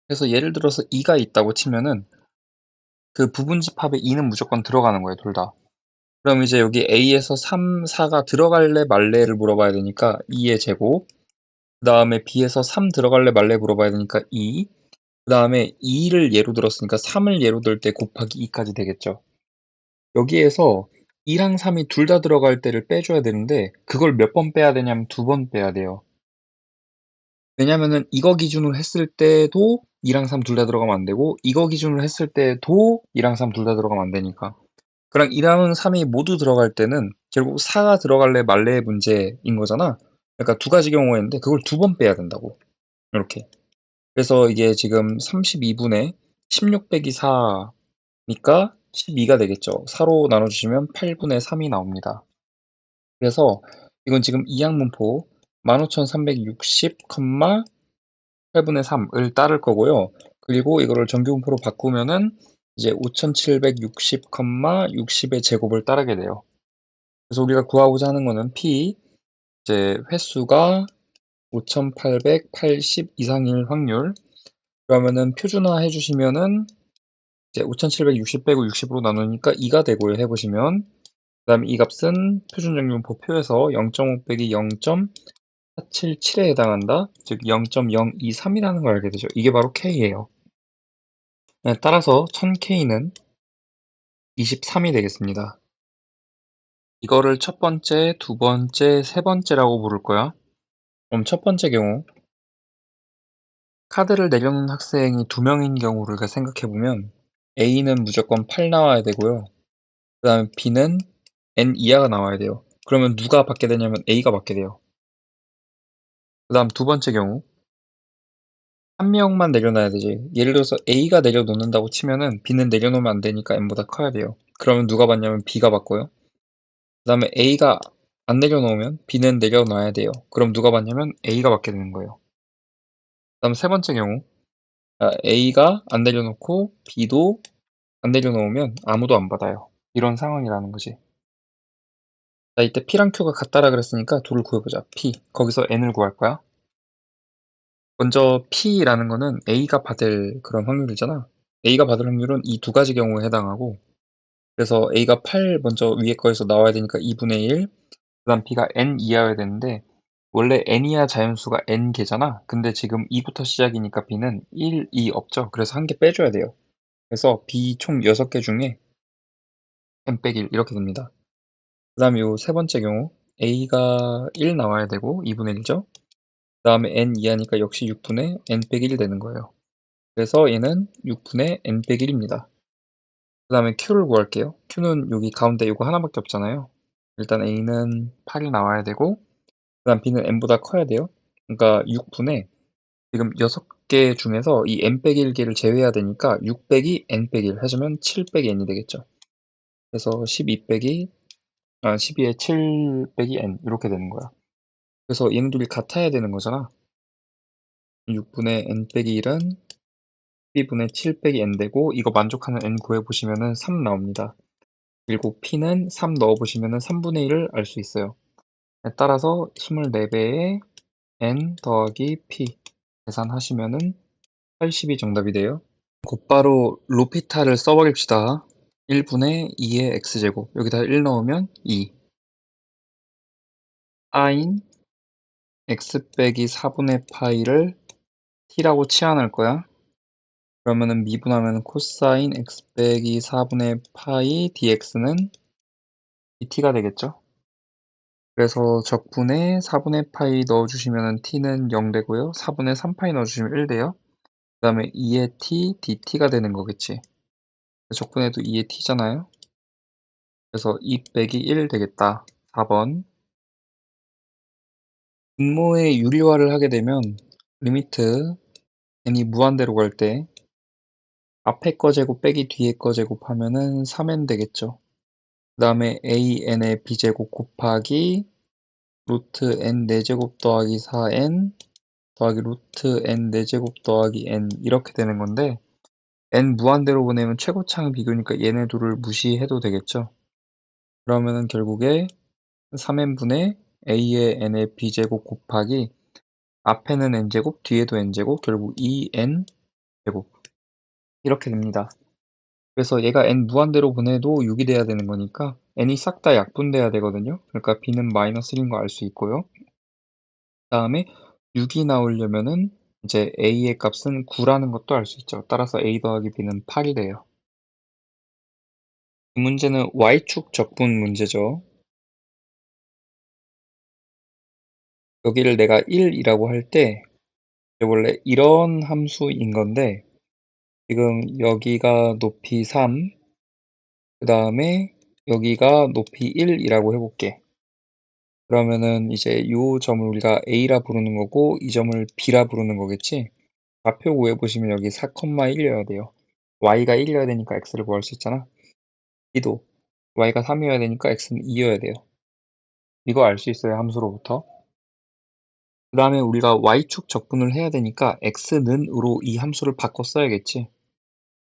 그래서 예를 들어서 2가 있다고 치면은 그 부분집합에 2는 무조건 들어가는 거예요, 둘 다. 그럼 이제 여기 A에서 3, 4가 들어갈래 말래를 물어봐야 되니까 2의 제곱, 그 다음에 B에서 3 들어갈래 말래 물어봐야 되니까 2, 그 다음에 2를 예로 들었으니까 3을 예로 들 때 곱하기 2까지 되겠죠. 여기에서 2랑 3이 둘 다 들어갈 때를 빼줘야 되는데 그걸 몇 번 빼야 되냐면 2번 빼야 돼요. 왜냐면은 이거 기준으로 했을 때도 2랑 3 둘 다 들어가면 안 되고 이거 기준으로 했을 때도 2랑 3 둘 다 들어가면 안 되니까. 그럼 2랑 3이 모두 들어갈 때는 결국 4가 들어갈래 말래의 문제인 거잖아. 그러니까 두 가지 경우였는데 그걸 2번 빼야 된다고. 이렇게. 그래서 이게 지금 32분의 16 빼기 4니까 12가 되겠죠. 4로 나눠주시면 8분의 3이 나옵니다. 그래서 이건 지금 이항문포 15,360, 8분의 3을 따를 거고요. 그리고 이거를 정규분포로 바꾸면은 이제 5,760, 60의 제곱을 따르게 돼요. 그래서 우리가 구하고자 하는 거는 P, 이제 횟수가 5,880 이상일 확률. 그러면은 표준화 해주시면은 이제 5,760 빼고 60으로 나누니까 2가 되고요. 해보시면. 그 다음에 이 값은 표준정규분포 표에서 0.5 빼기 0.477에 해당한다. 즉 0.023이라는 걸 알게 되죠. 이게 바로 K예요. 네, 따라서 1000K는 23이 되겠습니다. 이거를 첫 번째, 두 번째, 세 번째라고 부를 거야. 그럼 첫 번째 경우 카드를 내려놓은 학생이 2명인 경우를 우리가 생각해보면 A는 무조건 8 나와야 되고요. 그 다음에 B는 N 이하가 나와야 돼요. 그러면 누가 받게 되냐면 A가 받게 돼요. 그 다음 두 번째 경우 한 명만 내려놔야 되지. 예를 들어서 A가 내려놓는다고 치면은 B는 내려놓으면 안 되니까 N보다 커야 돼요. 그러면 누가 받냐면 B가 받고요. 그 다음에 A가 안 내려놓으면 B는 내려놔야 돼요. 그럼 누가 받냐면 A가 받게 되는 거예요. 그 다음 세 번째 경우 A가 안 내려놓고 B도 안 내려놓으면 아무도 안 받아요. 이런 상황이라는 거지. 자, 이때 P랑 Q가 같다라 그랬으니까 둘을 구해보자. P. 거기서 N을 구할 거야. 먼저 P라는 거는 A가 받을 그런 확률이잖아. A가 받을 확률은 이 두 가지 경우에 해당하고 그래서 A가 8 먼저 위에 거에서 나와야 되니까 2분의 1, 그 다음 B가 N 이하여야 되는데 원래 N 이하 자연수가 N개잖아. 근데 지금 2부터 시작이니까 B는 1, 2 없죠. 그래서 한 개 빼줘야 돼요. 그래서 B 총 6개 중에 N 빼기 1 이렇게 됩니다. 그 다음에 요 세 번째 경우 A가 1 나와야 되고 2분의 1죠. 그 다음에 N 이하니까 역시 6분의 N 빼기 1 되는 거예요. 그래서 얘는 6분의 N 빼기 1입니다. 그 다음에 Q를 구할게요. Q는 여기 가운데 이거 하나밖에 없잖아요. 일단 A는 8이 나와야 되고 그 다음 B는 N보다 커야 돼요. 그러니까 6분의 지금 6개 중에서 이 N 빼기 1개를 제외해야 되니까 6 빼기 N 빼기 1 해주면 7 빼기 N이 되겠죠. 그래서 12에 7 빼기 N 이렇게 되는 거야. 그래서 얘는 둘이 같아야 되는 거잖아. 6분의 N 빼기 1은 12분의 7 빼기 N 되고 이거 만족하는 N 구해보시면은 3 나옵니다. 그리고 P는 3 넣어보시면은 3분의 1을 알 수 있어요. 따라서 24배의 N 더하기 P 계산하시면은 80이 정답이 돼요. 곧바로 로피타를 써버립시다. 1분의 2의 x제곱 여기다 1 넣으면 2 sin x 빼기 4분의 파이를 t라고 치환할 거야. 그러면은 미분하면 코사인 x 빼기 4분의 파이 dx는 dt가 되겠죠. 그래서 적분에 4분의 파이 넣어주시면 t는 0 되고요. 4분의 3파이 넣어주시면 1 돼요. 그 다음에 2의 t dt가 되는 거겠지. 적분해도 2의 t잖아요. 그래서 2 빼기 1 되겠다. 4번. 분모의 유리화를 하게 되면 리미트 n이 무한대로 갈 때 앞에 거 제곱 빼기 뒤에 거 제곱하면은 3n 되겠죠. 그 다음에 an의 b제곱 곱하기 루트 n 4제곱 더하기 4n 더하기 루트 n 4제곱 더하기 n 이렇게 되는 건데 n 무한대로 보내면 최고차항 비교니까 얘네 둘을 무시해도 되겠죠. 그러면은 결국에 3n분의 a의 n의 b제곱 곱하기 앞에는 n제곱, 뒤에도 n제곱, 결국 2n 제곱 이렇게 됩니다. 그래서 얘가 n 무한대로 보내도 6이 돼야 되는 거니까 n이 싹 다 약분돼야 되거든요. 그러니까 b는 마이너스 1인 거 알 수 있고요. 그다음에 6이 나오려면은 이제 a의 값은 9라는 것도 알 수 있죠. 따라서 a 더하기 b는 8이 돼요. 이 문제는 y축 적분 문제죠. 여기를 내가 1이라고 할 때 원래 이런 함수인 건데 지금 여기가 높이 3, 그 다음에 여기가 높이 1이라고 해볼게. 그러면은 이제 요 점을 우리가 a라 부르는 거고 이 점을 b라 부르는 거겠지? 좌표 구해보시면 여기 4,1이어야 돼요. y가 1이어야 되니까 x를 구할 수 있잖아. b도 y가 3이어야 되니까 x는 2여야 돼요. 이거 알 수 있어요, 함수로부터. 그 다음에 우리가 y축 적분을 해야 되니까 x는으로 이 함수를 바꿔 써야겠지.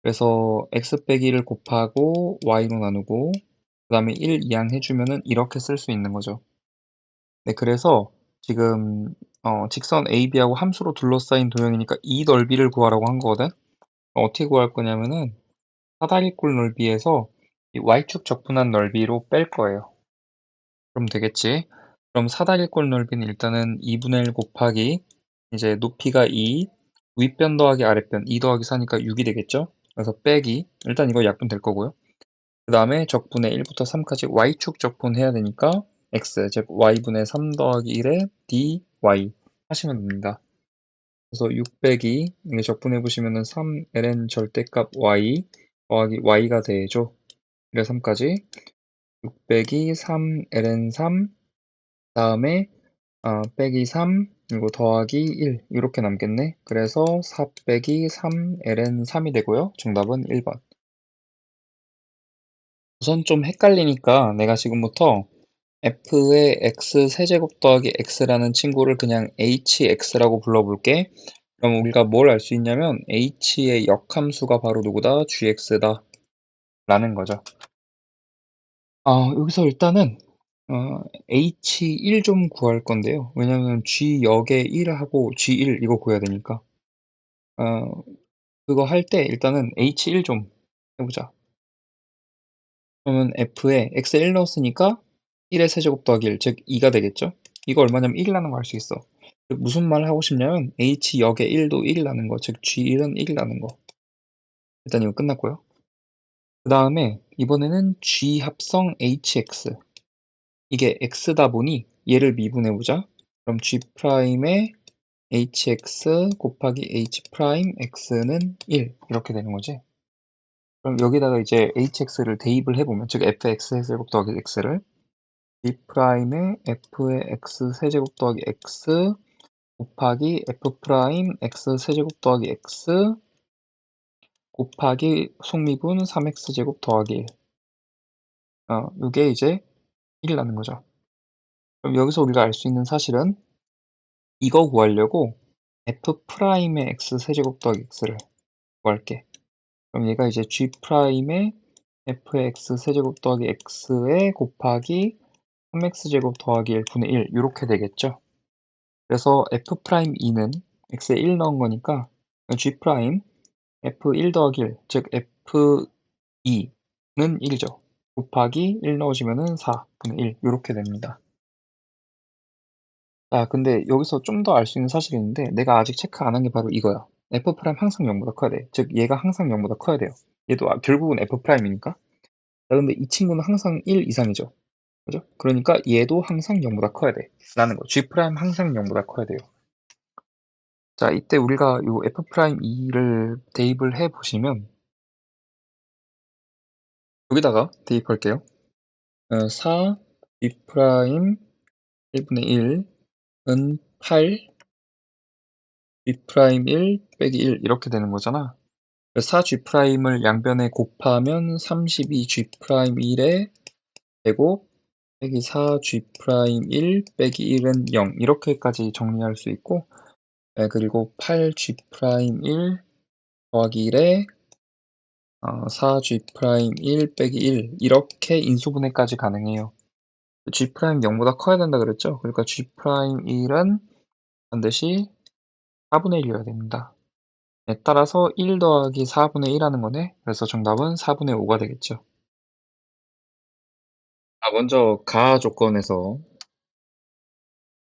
그래서 x 빼기를 곱하고 y로 나누고 그 다음에 1 이항 해주면은 이렇게 쓸 수 있는 거죠. 네, 그래서 지금 직선 AB하고 함수로 둘러싸인 도형이니까 이 넓이를 구하라고 한 거거든. 어떻게 구할 거냐면은 사다리꼴 넓이에서 이 y축 적분한 넓이로 뺄 거예요. 그럼 되겠지. 그럼 사다리꼴 넓이는 일단은 2분의 1 곱하기 이제 높이가 2, 윗변 더하기 아랫변 2 더하기 4니까 6이 되겠죠. 그래서 빼기 일단 이거 약분될 거고요. 그 다음에 적분의 1부터 3까지 y축 적분해야 되니까 x, 즉 y분의 3 더하기 1에 dy 하시면 됩니다. 그래서 6 빼기 이게 적분해 보시면은 3ln 절대값 y 더하기 y가 되죠. 그래 3까지 6 빼기 3ln 3 다음에 빼기 3 그리고 더하기 1 이렇게 남겠네. 그래서 4 빼기 3ln 3이 되고요. 정답은 1번. 우선 좀 헷갈리니까 내가 지금부터 f의 x 세제곱 더하기 x라는 친구를 그냥 hx라고 불러볼게. 그럼 우리가 뭘 알 수 있냐면 h의 역함수가 바로 누구다? gx다 라는 거죠. 여기서 일단은 h1 좀 구할 건데요. 왜냐면 g역에 1하고 g1 이거 구해야 되니까 그거 할 때 일단은 h1 좀 해보자. 그러면 f에 x 1 넣었으니까 1의 세제곱 더하기 1, 즉 2가 되겠죠? 이거 얼마냐면 1이라는 거 알 수 있어. 무슨 말을 하고 싶냐면 h역의 1도 1이라는 거, 즉 g1은 1이라는 거. 일단 이거 끝났고요. 그 다음에 이번에는 g 합성 hx. 이게 x다 보니 얘를 미분해보자. 그럼 g'의 hx 곱하기 h'x는 1 이렇게 되는 거지. 그럼 여기다가 이제 hx를 대입을 해보면 즉 fx 세제곱 더하기 x를 G'의 f의 x 세제곱 더하기 x 곱하기 f' x 세제곱 더하기 x 곱하기 속미분 3x제곱 더하기 1 요게 이제 1이라는 거죠. 그럼 여기서 우리가 알 수 있는 사실은 이거 구하려고 f'의 x 세제곱 더하기 x를 구할게. 그럼 얘가 이제 G'의 f의 x 세제곱 더하기 x에 곱하기 3x제곱 더하기 1분의 1 이렇게 되겠죠. 그래서 f'2는 x에 1 넣은 거니까 G' f1 더하기 1, 즉 f2는 1이죠. 곱하기 1 넣으시면은 4분의 1 이렇게 됩니다. 자, 근데 여기서 좀 더 알 수 있는 사실이 있는데 내가 아직 체크 안 한 게 바로 이거야. f' 항상 0보다 커야 돼. 즉 얘가 항상 0보다 커야 돼요. 얘도 결국은 f'이니까. 자, 근데 이 친구는 항상 1 이상이죠. 그죠? 그러니까 얘도 항상 0보다 커야 돼. 라는 거. G' 항상 0보다 커야 돼요. 자, 이때 우리가 요 f'E를 대입을 해 보시면 여기다가 대입할게요. 4 G' 1분의 1은 8 G' 1 빼기 1 이렇게 되는 거잖아. 4G'을 양변에 곱하면 32G' 1의 제곱 빼기 4G' 1 빼기 1은 0 이렇게까지 정리할 수 있고 그리고 8G' 1 더하기 1에 4G' 1 빼기 1 이렇게 인수분해까지 가능해요. G' 0보다 커야 된다 그랬죠? 그러니까 G' 1은 반드시 4분의 1이어야 됩니다. 네, 따라서 1 더하기 4분의 1 하는 거네. 그래서 정답은 4분의 5가 되겠죠. 먼저 가 조건에서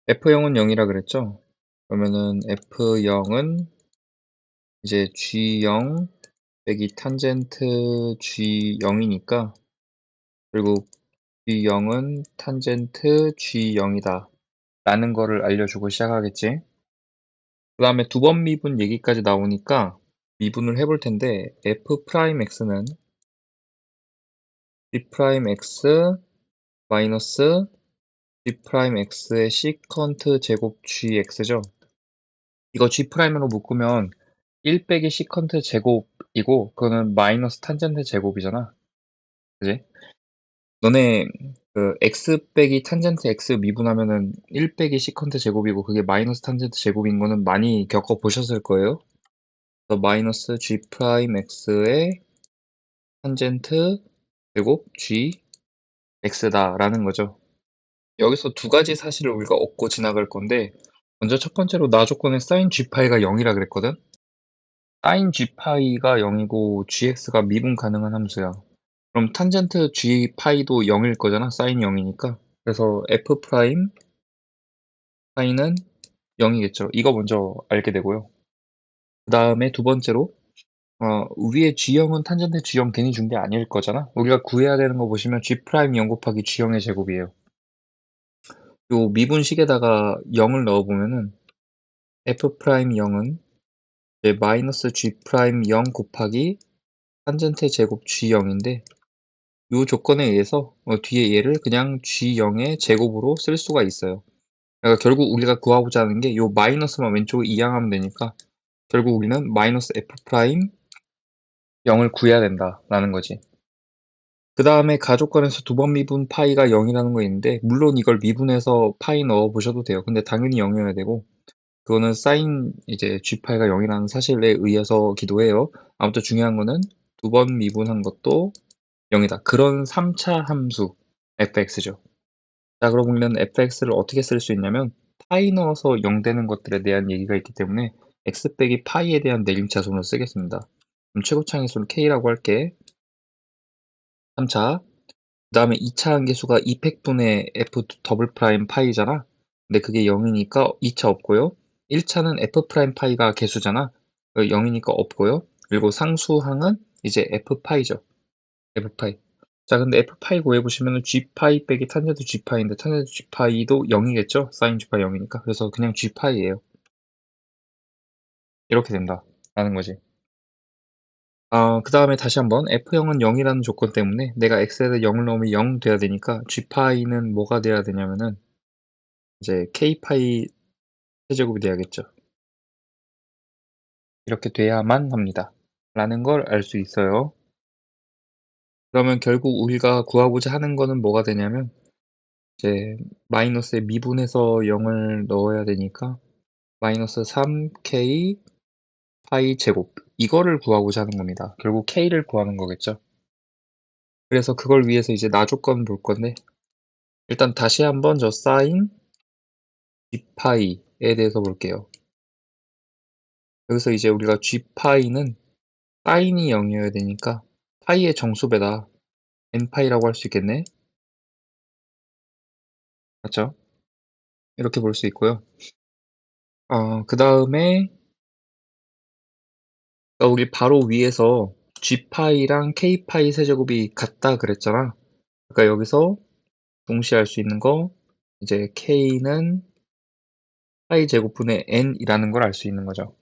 F0은 0이라 그랬죠? 그러면은 F0은 이제 G0 빼기 탄젠트 G0이니까 결국 G0은 탄젠트 G0이다 라는 거를 알려주고 시작하겠지. 그 다음에 두 번 미분 얘기까지 나오니까 미분을 해볼 텐데 F'X는 G'X 마이너스 G'X의 시컨트 제곱 GX죠. 이거 G'으로 묶으면 1 빼기 시컨트 제곱이고 그거는 마이너스 탄젠트 제곱이잖아. 그지? 너네 그 x 빼기 탄젠트 x 미분하면은 1 빼기 시컨트 제곱이고 그게 마이너스 탄젠트 제곱인 거는 많이 겪어 보셨을 거예요. 그래서 마이너스 g 프라임 x의 탄젠트 제곱 g x다라는 거죠. 여기서 두 가지 사실을 우리가 얻고 지나갈 건데 먼저 첫 번째로 나 조건에 sin g파이가 0이라 그랬거든. sin g파이가 0이고 gx가 미분 가능한 함수야. 그럼 탄젠트 g파이도 0일 거잖아. sin 0이니까. 그래서 f 프라임 파이는 0이겠죠. 이거 먼저 알게 되고요. 그 다음에 두 번째로 위에 G형은 탄젠트 G형 괜히 준 게 아닐 거잖아. 우리가 구해야 되는 거 보시면 G 프라임 0 곱하기 G형의 제곱이에요. 요 미분식에다가 0을 넣어보면은 F 프라임 0은 이제 마이너스 G 프라임 0 곱하기 탄젠트 제곱 G형인데 요 조건에 의해서 뒤에 얘를 그냥 G형의 제곱으로 쓸 수가 있어요. 그러니까 결국 우리가 구하고자 하는 게 요 마이너스만 왼쪽으로 이항하면 되니까 결국 우리는 마이너스 F 프라임 0을 구해야 된다라는 거지. 그 다음에 가족관에서 두 번 미분 파이가 0이라는 거 있는데 물론 이걸 미분해서 파이 넣어 보셔도 돼요. 근데 당연히 0이어야 되고 그거는 사인 이제 G파이가 0이라는 사실에 의해서기도 해요. 아무튼 중요한 거는 두 번 미분한 것도 0이다. 그런 3차 함수 fx죠. 자, 그럼 우리는 fx를 어떻게 쓸 수 있냐면 파이 넣어서 0 되는 것들에 대한 얘기가 있기 때문에 x 빼기 파이에 대한 내림차순으로 쓰겠습니다. 그럼 최고차항의 k라고 할게. 3차. 그 다음에 2차 함계수가 2팩분의 f 더블 프라임 파이잖아. 근데 그게 0이니까 2차 없고요. 1차는 f 프라임 파이가 개수잖아. 0이니까 없고요. 그리고 상수항은 이제 f 파이죠. f 파이. 자, 근데 f 파이 구해보시면은 g 파이 빼기 탄젠트 g 파이인데 탄젠트 g 파이도 0이겠죠? 사인 g 파이 0이니까. 그래서 그냥 g 파이예요. 이렇게 된다. 라는 거지. 그 다음에 다시 한번 F0은 0이라는 조건 때문에 내가 X에다 0을 넣으면 0 돼야 되니까 G파이는 뭐가 돼야 되냐면은 이제 K파이 세제곱이 돼야겠죠. 이렇게 돼야만 합니다. 라는 걸 알 수 있어요. 그러면 결국 우리가 구하고자 하는 거는 뭐가 되냐면 이제 마이너스에 미분해서 0을 넣어야 되니까 마이너스 3K 파이 제곱 이거를 구하고자 하는 겁니다. 결국 K를 구하는 거겠죠. 그래서 그걸 위해서 이제 나 조건 볼 건데 일단 다시 한번 저 사인 g파이에 대해서 볼게요. 여기서 이제 우리가 g파이는 사인이 0이어야 되니까 파이의 정수배다 n파이라고 할 수 있겠네. 맞죠? 이렇게 볼 수 있고요. 그 다음에 우리 바로 위에서 g파이랑 k파이 세제곱이 같다 그랬잖아. 그러니까 여기서 동시에 할 수 있는 거 이제 k는 파이 제곱분의 n이라는 걸 알 수 있는 거죠.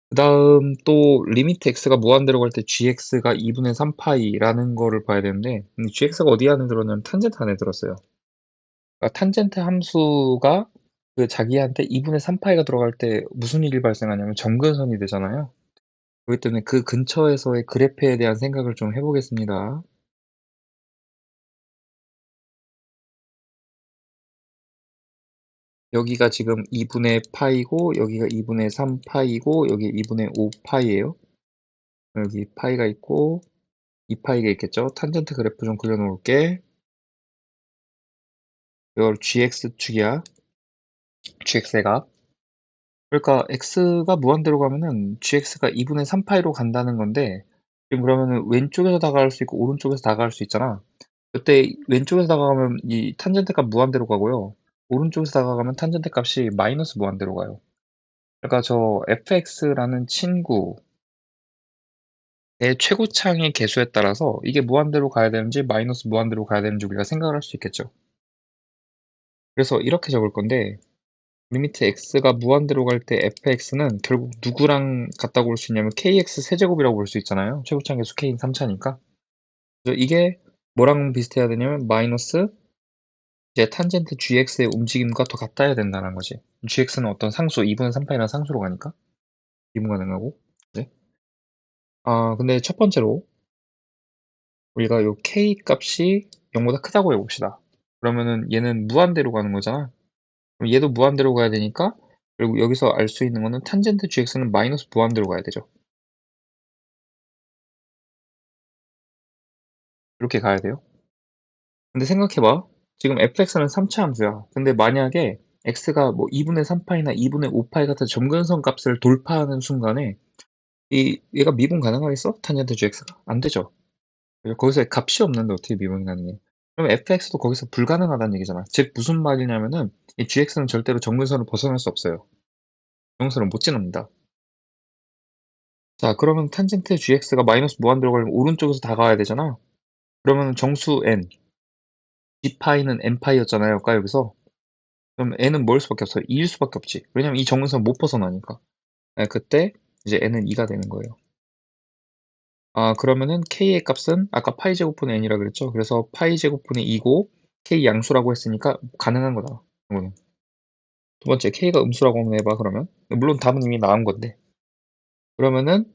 그 다음 또 리미트 x가 무한대로 갈 때 gx가 2분의 3파이라는 거를 봐야 되는데 gx가 어디 안에 들었냐면 탄젠트 안에 들었어요. 그러니까 탄젠트 함수가 그 자기한테 2분의 3파이가 들어갈 때 무슨 일이 발생하냐면 점근선이 되잖아요. 그렇기 때문에 그 근처에서의 그래프에 대한 생각을 좀 해보겠습니다. 여기가 지금 2분의 파이고 여기가 2분의 3파이고 여기 2분의 5파이예요. 여기 파이가 있고 2파이가 있겠죠. 탄젠트 그래프 좀 그려놓을게. 이걸 gx축이야. gx의 값. 그러니까 x가 무한대로 가면은 gx가 2분의 3파이로 간다는 건데, 지금 그러면은 왼쪽에서 다가갈 수 있고 오른쪽에서 다가갈 수 있잖아. 그때 왼쪽에서 다가가면 이 탄젠트 값 무한대로 가고요. 오른쪽에서 다가가면 탄젠트 값이 마이너스 무한대로 가요. 그러니까 저 fx라는 친구의 최고창의 개수에 따라서 이게 무한대로 가야 되는지 마이너스 무한대로 가야 되는지 우리가 생각을 할 수 있겠죠. 그래서 이렇게 적을 건데, 리미트 x가 무한대로 갈 때 fx는 결국 누구랑 같다고 볼 수 있냐면 kx 세제곱이라고 볼 수 있잖아요. 최고창 계수 k인 3차니까. 그래서 이게 뭐랑 비슷해야 되냐면 마이너스 이제 탄젠트 gx의 움직임과 더 같아야 된다는 거지. gx는 어떤 상수, 2분의 3파이라는 상수로 가니까 미분 가능하고. 네. 근데 첫 번째로 우리가 요 k 값이 0보다 크다고 해봅시다. 그러면은 얘는 무한대로 가는 거잖아. 그럼 얘도 무한대로 가야 되니까, 그리고 여기서 알 수 있는 거는 탄젠트 gx는 마이너스 무한대로 가야 되죠. 이렇게 가야 돼요. 근데 생각해봐. 지금 fx는 3차 함수야. 근데 만약에 x가 뭐 2분의 3파이나 2분의 5파이 같은 점근선 값을 돌파하는 순간에 얘가 미분 가능하겠어? 탄젠트 gx가? 안 되죠. 거기서 값이 없는데 어떻게 미분 가능해? 그럼 fx도 거기서 불가능하다는 얘기잖아. 즉 무슨 말이냐면은 이 gx는 절대로 정근선을 벗어날 수 없어요. 정근선을 못 지납니다. 자, 그러면 탄젠트 gx가 마이너스 무한대로 가려면 오른쪽에서 다가와야 되잖아. 그러면 정수 n, g파이는 n파이였잖아요. 아까 여기서. 그럼 n은 뭐일 수밖에 없어요? 2일 수밖에 없지. 왜냐면 이 정근선 못 벗어나니까. 그때 이제 n은 2가 되는 거예요. 그러면은 k의 값은 아까 파이 제곱분의 n이라 그랬죠? 그래서 파이 제곱분의 2고 k 양수라고 했으니까 가능한 거다. 이거는. 두 번째, k가 음수라고 한번 해봐, 그러면. 물론 답은 이미 나온 건데. 그러면은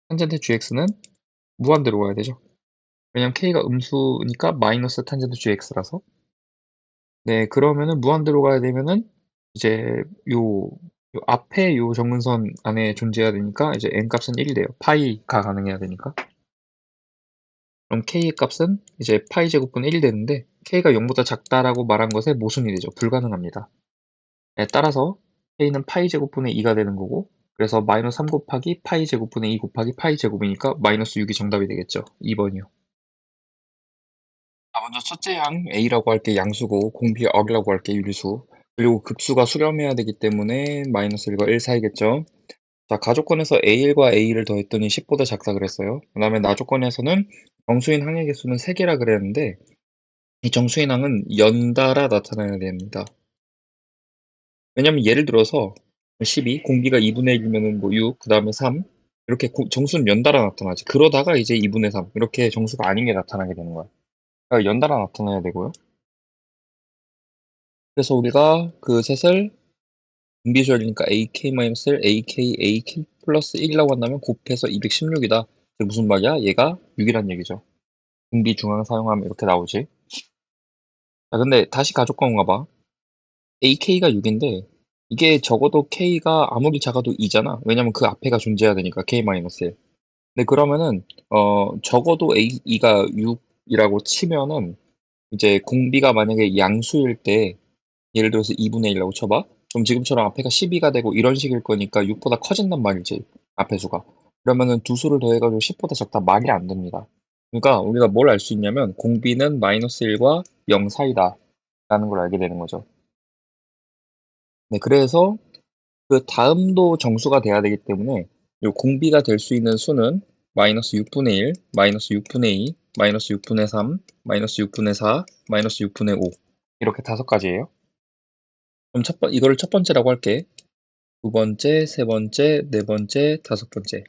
탄젠트 gx는 무한대로 가야 되죠. 왜냐면 k가 음수니까 마이너스 탄젠트 gx라서. 네, 그러면은 무한대로 가야 되면은 이제 요, 요 앞에 요 정근선 안에 존재해야 되니까 이제 n 값은 1이 돼요. 파이가 가능해야 되니까. 그럼 k의 값은 이제 파이 제곱분 1이 되는데 k가 0보다 작다라고 말한 것에 모순이 되죠. 불가능합니다. 네, 따라서 k는 파이 제곱분의 2가 되는 거고, 그래서 마이너스 3 곱하기 파이 제곱분의 2 곱하기 파이 제곱이니까 마이너스 6이 정답이 되겠죠. 2번이요. 먼저 첫째 양 a라고 할게 양수고, 공비 억이라고 할게 유리수, 그리고 급수가 수렴해야 되기 때문에 마이너스 1과 1 사이겠죠. 자, 가조건에서 a1과 a를 더했더니 10보다 작다 그랬어요. 그 다음에 나조건에서는 정수인 항의 개수는 3개라 그랬는데 이 정수인 항은 연달아 나타나야 됩니다. 왜냐면 예를 들어서 12, 공비가 2분의 1이면은 뭐 6, 그 다음에 3, 이렇게 정수는 연달아 나타나지. 그러다가 이제 2분의 3, 이렇게 정수가 아닌 게 나타나게 되는 거야. 그러니까 연달아 나타나야 되고요. 그래서 우리가 그 셋을 분비조열이니까 AK-1, AK 플러스 1이라고 한다면 곱해서 216이다. 무슨 말이야? 얘가 6이란 얘기죠. 분비 중앙 사용하면 이렇게 나오지. 자, 근데 다시 가족관 가봐. AK가 6인데 이게 적어도 K가 아무리 작아도 2잖아. 왜냐면 그 앞에가 존재해야 되니까 K-1. 근데 그러면은 적어도 A가 6이라고 치면은 이제 공비가 만약에 양수일 때 예를 들어서 2분의 1이라고 쳐봐. 그럼 지금처럼 앞에가 12가 되고 이런 식일 거니까 6보다 커진단 말이지. 앞에 수가. 그러면은 두 수를 더해가지고 10보다 작다 말이 안 됩니다. 그러니까 우리가 뭘 알 수 있냐면 공비는 마이너스 1과 0 사이다 라는 걸 알게 되는 거죠. 네, 그래서 그 다음도 정수가 돼야 되기 때문에 요 공비가 될 수 있는 수는 마이너스 6분의 1, 마이너스 6분의 2, 마이너스 6분의 3, 마이너스 6분의 4, 마이너스 6분의 5 이렇게 5가지예요. 그럼 이거를 첫 번째라고 할게. 두 번째, 세 번째, 네 번째, 다섯 번째.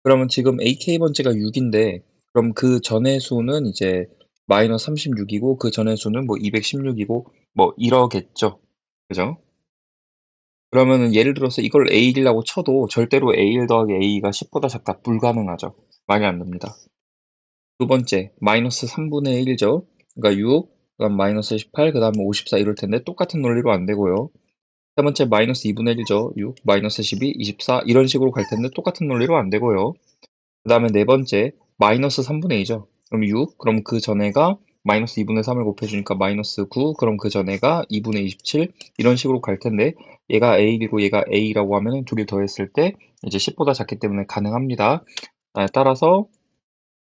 그러면 지금 AK번째가 6인데 그럼 그 전의 수는 이제 마이너스 36이고 그 전의 수는 뭐 216이고 뭐 이러겠죠. 그죠? 그러면은 예를 들어서 이걸 A1이라고 쳐도 절대로 A1 더하기 A가 10보다 작다. 불가능하죠. 말이 안 됩니다. 두 번째, 마이너스 3분의 1이죠. 그러니까 6, 그 다음 마이너스 18, 그 다음에 54 이럴 텐데 똑같은 논리로 안 되고요. 세 번째, 마이너스 2분의 1이죠. 6, 마이너스 12, 24 이런 식으로 갈 텐데 똑같은 논리로 안 되고요. 그 다음에 네 번째, 마이너스 3분의 2죠. 그럼 6, 그럼 그 전에가 마이너스 2분의 3을 곱해주니까 마이너스 9, 그럼 그 전에가 2분의 27, 이런 식으로 갈 텐데, 얘가 A1이고 얘가 A라고 하면 두 개 더했을 때 이제 10보다 작기 때문에 가능합니다. 따라서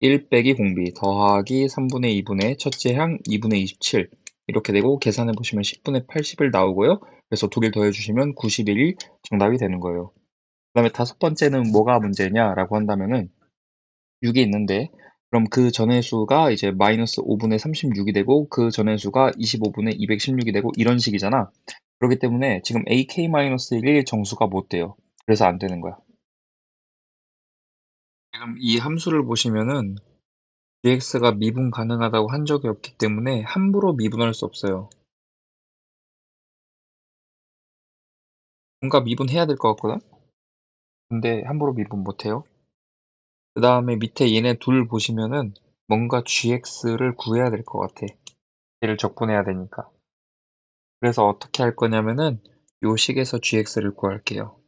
1 빼기 공비 더하기 3분의 2분의 첫째 항 2분의 27, 이렇게 되고 계산해 보시면 10분의 80을 나오고요. 그래서 두 개를 더해주시면 91이 정답이 되는 거예요. 그 다음에 다섯 번째는 뭐가 문제냐라고 한다면은 6이 있는데, 그럼 그 전의 수가 이제 마이너스 5분의 36이 되고 그 전의 수가 25분의 216이 되고 이런 식이잖아. 그렇기 때문에 지금 ak-1의 정수가 못 돼요. 그래서 안 되는 거야. 지금 이 함수를 보시면은 gx가 미분 가능하다고 한 적이 없기 때문에 함부로 미분할 수 없어요. 뭔가 미분해야 될 것 같거든? 근데 함부로 미분 못해요. 그 다음에 밑에 얘네 둘 보시면은 뭔가 gx를 구해야 될 것 같아. 얘를 적분해야 되니까. 그래서 어떻게 할 거냐면은 요 식에서 gx를 구할게요.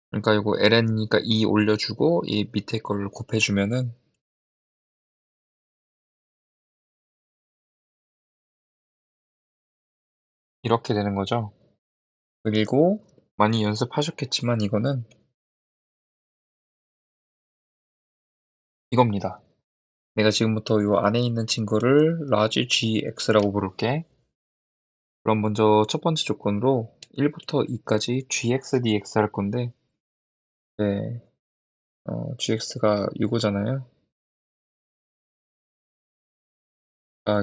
그러니까 이거 ln이니까 2 올려주고 이 밑에 걸 곱해주면은 이렇게 되는 거죠. 그리고 많이 연습하셨겠지만 이거는 이겁니다. 내가 지금부터 요 안에 있는 친구를 large gx라고 부를게. 그럼 먼저 첫 번째 조건으로 1부터 2까지 gx dx 할 건데, 네, gx가 6이잖아요.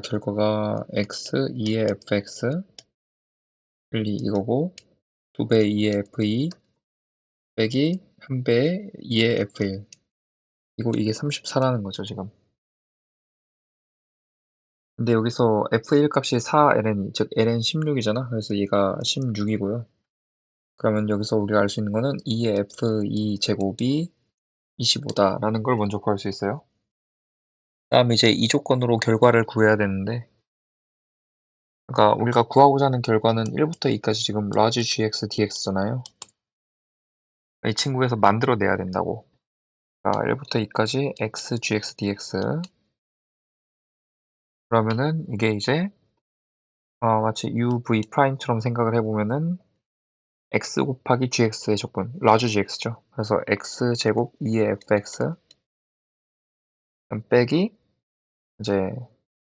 결과가 x 2의 fx 1, 2 이거고 2배 2의 f2 빼기 1배 2의 f1, 이게 34라는 거죠 지금. 근데 여기서 f1 값이 4ln, 즉 ln 16이잖아. 그래서 얘가 16이고요. 그러면 여기서 우리가 알 수 있는 거는 2의 f2 제곱이 25다라는 걸 먼저 구할 수 있어요. 다음 이제 이 조건으로 결과를 구해야 되는데, 그러니까 우리가 구하고자 하는 결과는 1부터 2까지 지금 large gx dx잖아요. 이 친구에서 만들어내야 된다고. 자, 1부터 2까지 x gx dx. 그러면은 이게 이제 마치 uv 프라임처럼 생각을 해보면은 x 곱하기 gx의 적분, large gx죠. 그래서 x 제곱 2의 fx 빼기 이제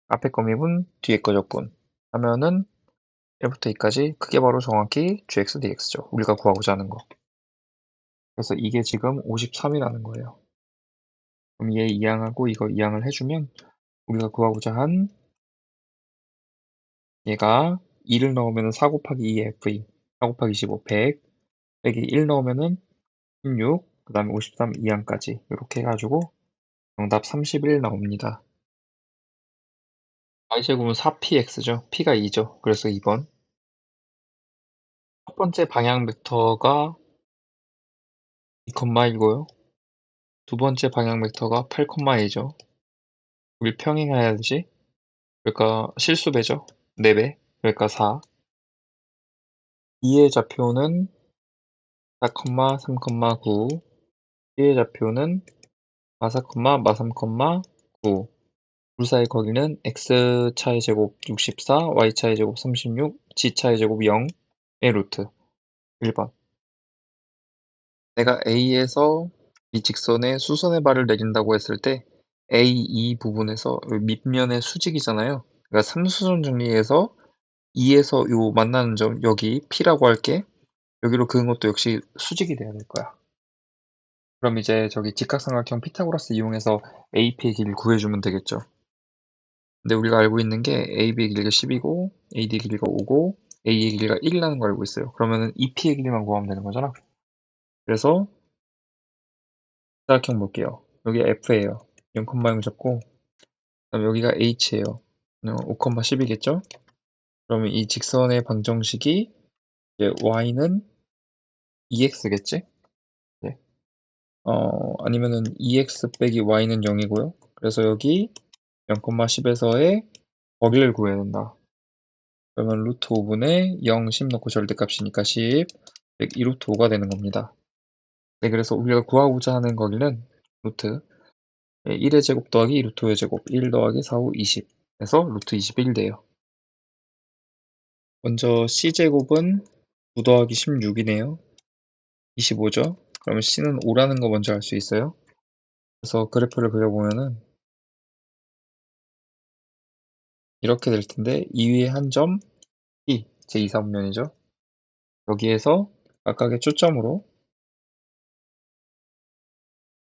앞에 거 미분 뒤에 거 적분 하면은 1부터 2까지 그게 바로 정확히 gx dx죠. 우리가 구하고자 하는 거. 그래서 이게 지금 53이라는 거예요. 그럼 얘 이항하고 이거 이항을 해주면 우리가 구하고자 한 얘가 2를 넣으면 4 곱하기 2의 f2, 4 곱하기 25, 100 빼기 1 넣으면은 16, 그 다음에 53 이항까지 이렇게 해가지고 정답 31 나옵니다. y제곱은 4px죠. p가 2죠. 그래서 2번. 첫 번째 방향 벡터가 2,1이고요. 두 번째 방향 벡터가 8,2죠. 우리 평행해야지. 그러니까 실수배죠. 4배. 그러니까 4. 2의 좌표는 4, 3,9. B의 좌표는 마사, 마3, 9. 둘 사이 거리는 x차의 제곱 64, y차의 제곱 36, g차의 제곱 0의 루트. 1번. 내가 A에서 이 직선에 수선의 발을 내린다고 했을 때 A2 부분에서 밑면의 수직이잖아요. 그러니까 3수선 정리해서 2에서 요 만나는 점 여기 P라고 할게. 여기로 그은 것도 역시 수직이 돼야 될 거야. 그럼 이제 저기 직각삼각형 피타고라스 이용해서 AP의 길이를 구해주면 되겠죠. 근데 우리가 알고 있는 게 AB의 길이가 10이고 AD의 길이가 5고 A의 길이가 1이라는 걸 알고 있어요. 그러면은 EP의 길이만 구하면 되는 거잖아. 그래서 사각형 볼게요. 여기가 F예요. 0,0 잡고 그다음 여기가 H예요. 5,10이겠죠? 그러면 이 직선의 방정식이 이제 Y는 2X겠지? 네. 아니면은 2X 빼기 Y는 0이고요. 그래서 여기 0,10에서의 거리를 구해야 된다. 그러면 루트 5분의 0, 10 넣고 절대값이니까 10, 102 루트 5가 되는 겁니다. 네, 그래서 우리가 구하고자 하는 거리는 루트 예 1의 제곱 더하기 루트 5의 제곱 1 더하기 4, 5, 20 해서 루트 21 돼요. 먼저 C제곱은 9 더하기 16 이네요. 25죠? 그러면 C는 5라는 거 먼저 알 수 있어요. 그래서 그래프를 그려보면은 이렇게 될 텐데 이 위에 한 점 P, 제2사분면이죠. 여기에서 각각의 초점으로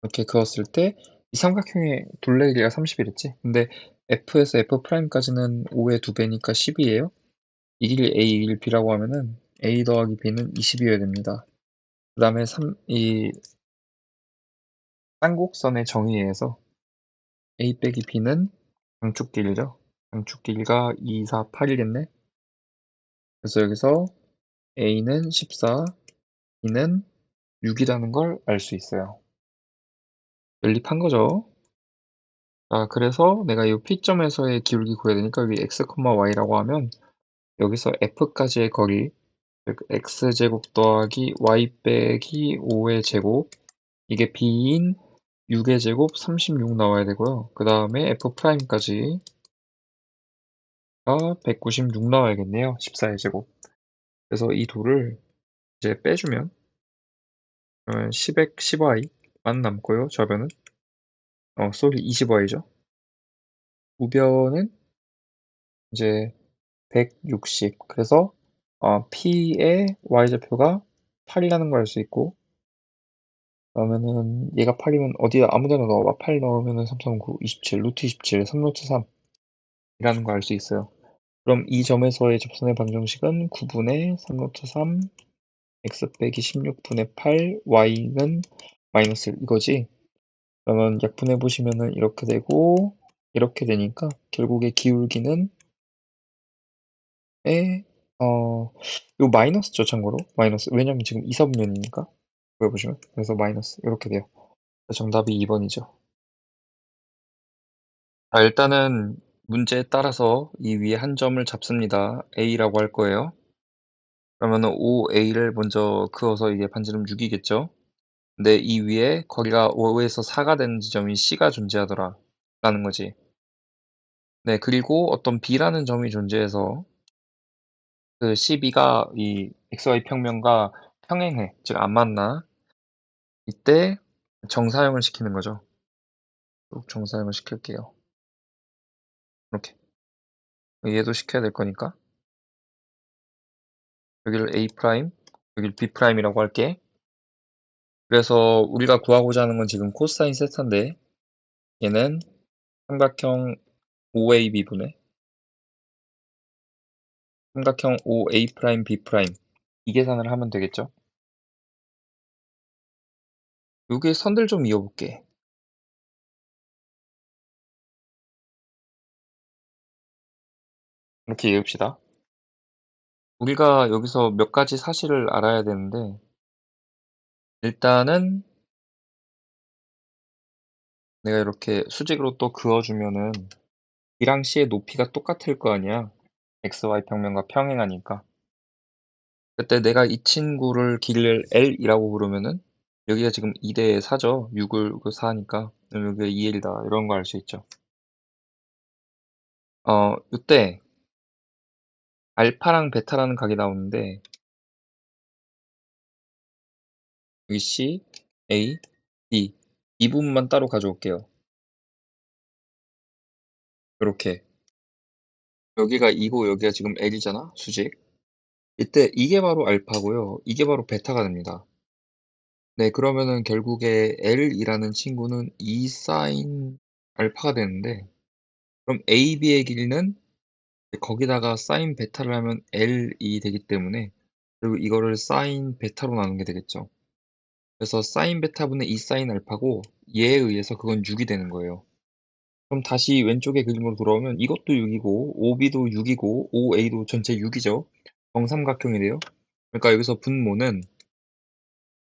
이렇게 그었을 때 이 삼각형의 둘레 길이가 30이랬지? 근데 F에서 F'까지는 5의 2배니까 10이에요. 이 길이 A, 이 길이 B라고 하면은 A 더하기 B는 20이어야 됩니다. 그 다음에 이 쌍곡선의 정의에 의해서 A 빼기 B는 장축 길이죠. 장축 길이가 2, 4, 8이겠네. 그래서 여기서 A는 14, B는 6이라는 걸 알 수 있어요. 연립한 거죠. 자, 그래서 내가 이 P점에서의 기울기 구해야 되니까 여기 x, y라고 하면 여기서 F까지의 거리, 즉 x제곱 더하기 y 빼기 5의 제곱, 이게 B인 6의 제곱 36 나와야 되고요. 그 다음에 F'까지가 196 나와야겠네요. 14의 제곱. 그래서 이 도를 이제 빼주면 10의 10y만 남고요. 저변은 쏘리 20y죠. 우변은 이제 160. 그래서 P의 y좌표가 8이라는 걸 알 수 있고, 그러면은 얘가 8이면 어디다 아무 데나 넣어봐. 8 넣으면은 3, 3, 9, 27, 루트 27, 3 루트 3이라는 걸 알 수 있어요. 그럼 이 점에서의 접선의 방정식은 9분의 3 루트 3, x 빼기 16분의 8, y는 마이너스 1 이거지. 그러면 약분해 보시면은 이렇게 되고 이렇게 되니까 결국에 기울기는 에 요 마이너스죠, 참고로. 마이너스. 왜냐면 지금 이사분면이니까. 보여보시면. 그래서 마이너스. 이렇게 돼요. 정답이 2번이죠. 자, 일단은 문제에 따라서 이 위에 한 점을 잡습니다. A라고 할 거예요. 그러면은 5A를 먼저 그어서 이게 반지름 6이겠죠? 근데 이 위에 거리가 5에서 4가 되는 지점이 C가 존재하더라. 라는 거지. 네, 그리고 어떤 B라는 점이 존재해서 그 CB가 이 XY 평면과 평행해. 즉, 안 만나. 이때 정사형을 시키는 거죠. 쭉 정사형을 시킬게요. 이렇게. 얘도 시켜야 될 거니까. 여기를 A', 여기를 B'이라고 할게. 그래서 우리가 구하고자 하는 건 지금 코사인 세타인데 얘는 삼각형 OAB분의 삼각형 OA', B' 이 계산을 하면 되겠죠. 여기 선들 좀 이어볼게. 이렇게 이읍시다. 우리가 여기서 몇 가지 사실을 알아야 되는데 일단은 내가 이렇게 수직으로 또 그어주면은 B랑 C의 높이가 똑같을 거 아니야. XY 평면과 평행하니까. 그때 내가 이 친구를 길이를 L이라고 부르면은 여기가 지금 2대 4죠. 6을 4니까 여기가 2L이다. 이런 거 알 수 있죠. 이때 알파랑 베타라는 각이 나오는데 여기 C, A, D 이 부분만 따로 가져올게요. 이렇게 여기가 2고 여기가 지금 L이잖아. 수직. 이때 이게 바로 알파고요. 이게 바로 베타가 됩니다. 네, 그러면은 결국에 L이라는 친구는 2 사인 알파가 되는데 그럼 AB의 길이는 거기다가 사인 베타를 하면 L이 되기 때문에 그리고 이거를 사인 베타로 나누는 게 되겠죠. 그래서 사인 베타분의 2 사인 알파고 얘에 의해서 그건 6이 되는 거예요. 그럼 다시 왼쪽의 그림으로 돌아오면 이것도 6이고 OB도 6이고 OA도 전체 6이죠. 정삼각형이래요. 그러니까 여기서 분모는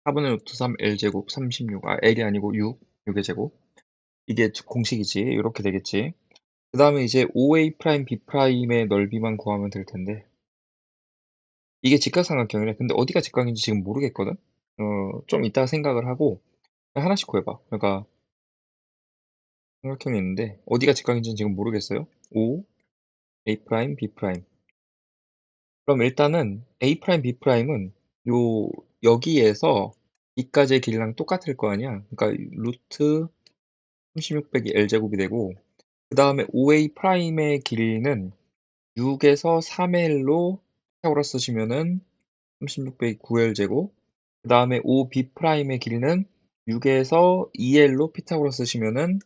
4분의 루트 3 L제곱 36 L이 아니고 6의 제곱 이게 공식이지. 이렇게 되겠지. 그 다음에 이제 OA', B'의 넓이만 구하면 될 텐데 이게 직각삼각형이래. 근데 어디가 직각인지 지금 모르겠거든. 좀 이따 생각을 하고 하나씩 구해봐. 그러니까 삼각형이 있는데 어디가 직각인지는 지금 모르겠어요. O, A 프라임, B 프라임. 그럼 일단은 A 프라임, B 프라임은 요 여기에서 B까지의 길이랑 똑같을 거 아니야. 그러니까 루트 36 빼기 L 제곱이 되고 그다음에 OA 프라임의 길이는 6에서 3L로 피타고라스 쓰시면은 36 빼기 9L 제곱 그다음에 OB 프라임의 길이는 6에서 2L로 피타고라스 쓰시면은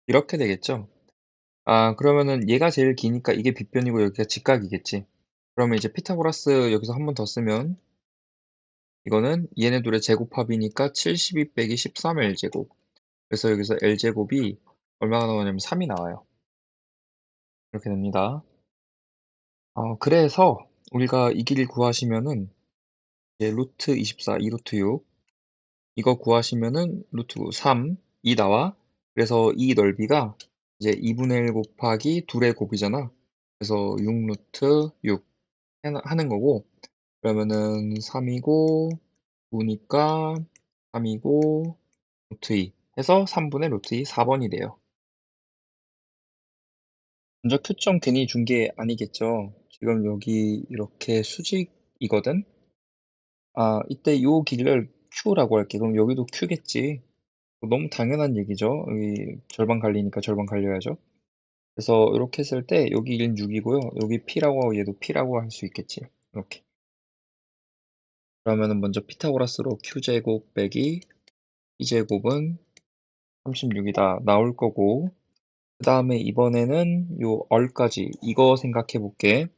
이렇게 되겠죠. 아 그러면은 얘가 제일 기니까 이게 빗변이고 여기가 직각이겠지. 그러면 이제 피타고라스 여기서 한 번 더 쓰면 이거는 얘네 둘의 제곱합이니까 72 빼기 13 L제곱. 그래서 여기서 L제곱이 얼마가 나오냐면 3이 나와요. 이렇게 됩니다. 그래서 우리가 이 길이 구하시면은 이제 루트 24, 2 루트 6 이거 구하시면은 루트 3, 2 나와. 그래서 이 넓이가 이제 2분의 1 곱하기 둘의 곱이잖아. 그래서 6 루트 6 하는 거고 그러면은 3이고 9니까 3이고 루트 2 해서 3분의 루트 2 4번이 돼요. 먼저 큐점 괜히 준 게 아니겠죠. 지금 여기 이렇게 수직이거든. 이때 요 길이를 Q라고 할게. 그럼 여기도 Q겠지. 너무 당연한 얘기죠. 여기 절반 갈리니까 절반 갈려야죠. 그래서 이렇게 했을 때 여기 길이는 6이고요. 여기 P라고 하고 얘도 P라고 할 수 있겠지. 이렇게. 그러면은 먼저 피타고라스로 Q제곱 빼기 P제곱은 36이다 나올 거고 그다음에 이번에는 요 얼까지 이거 생각해 볼게.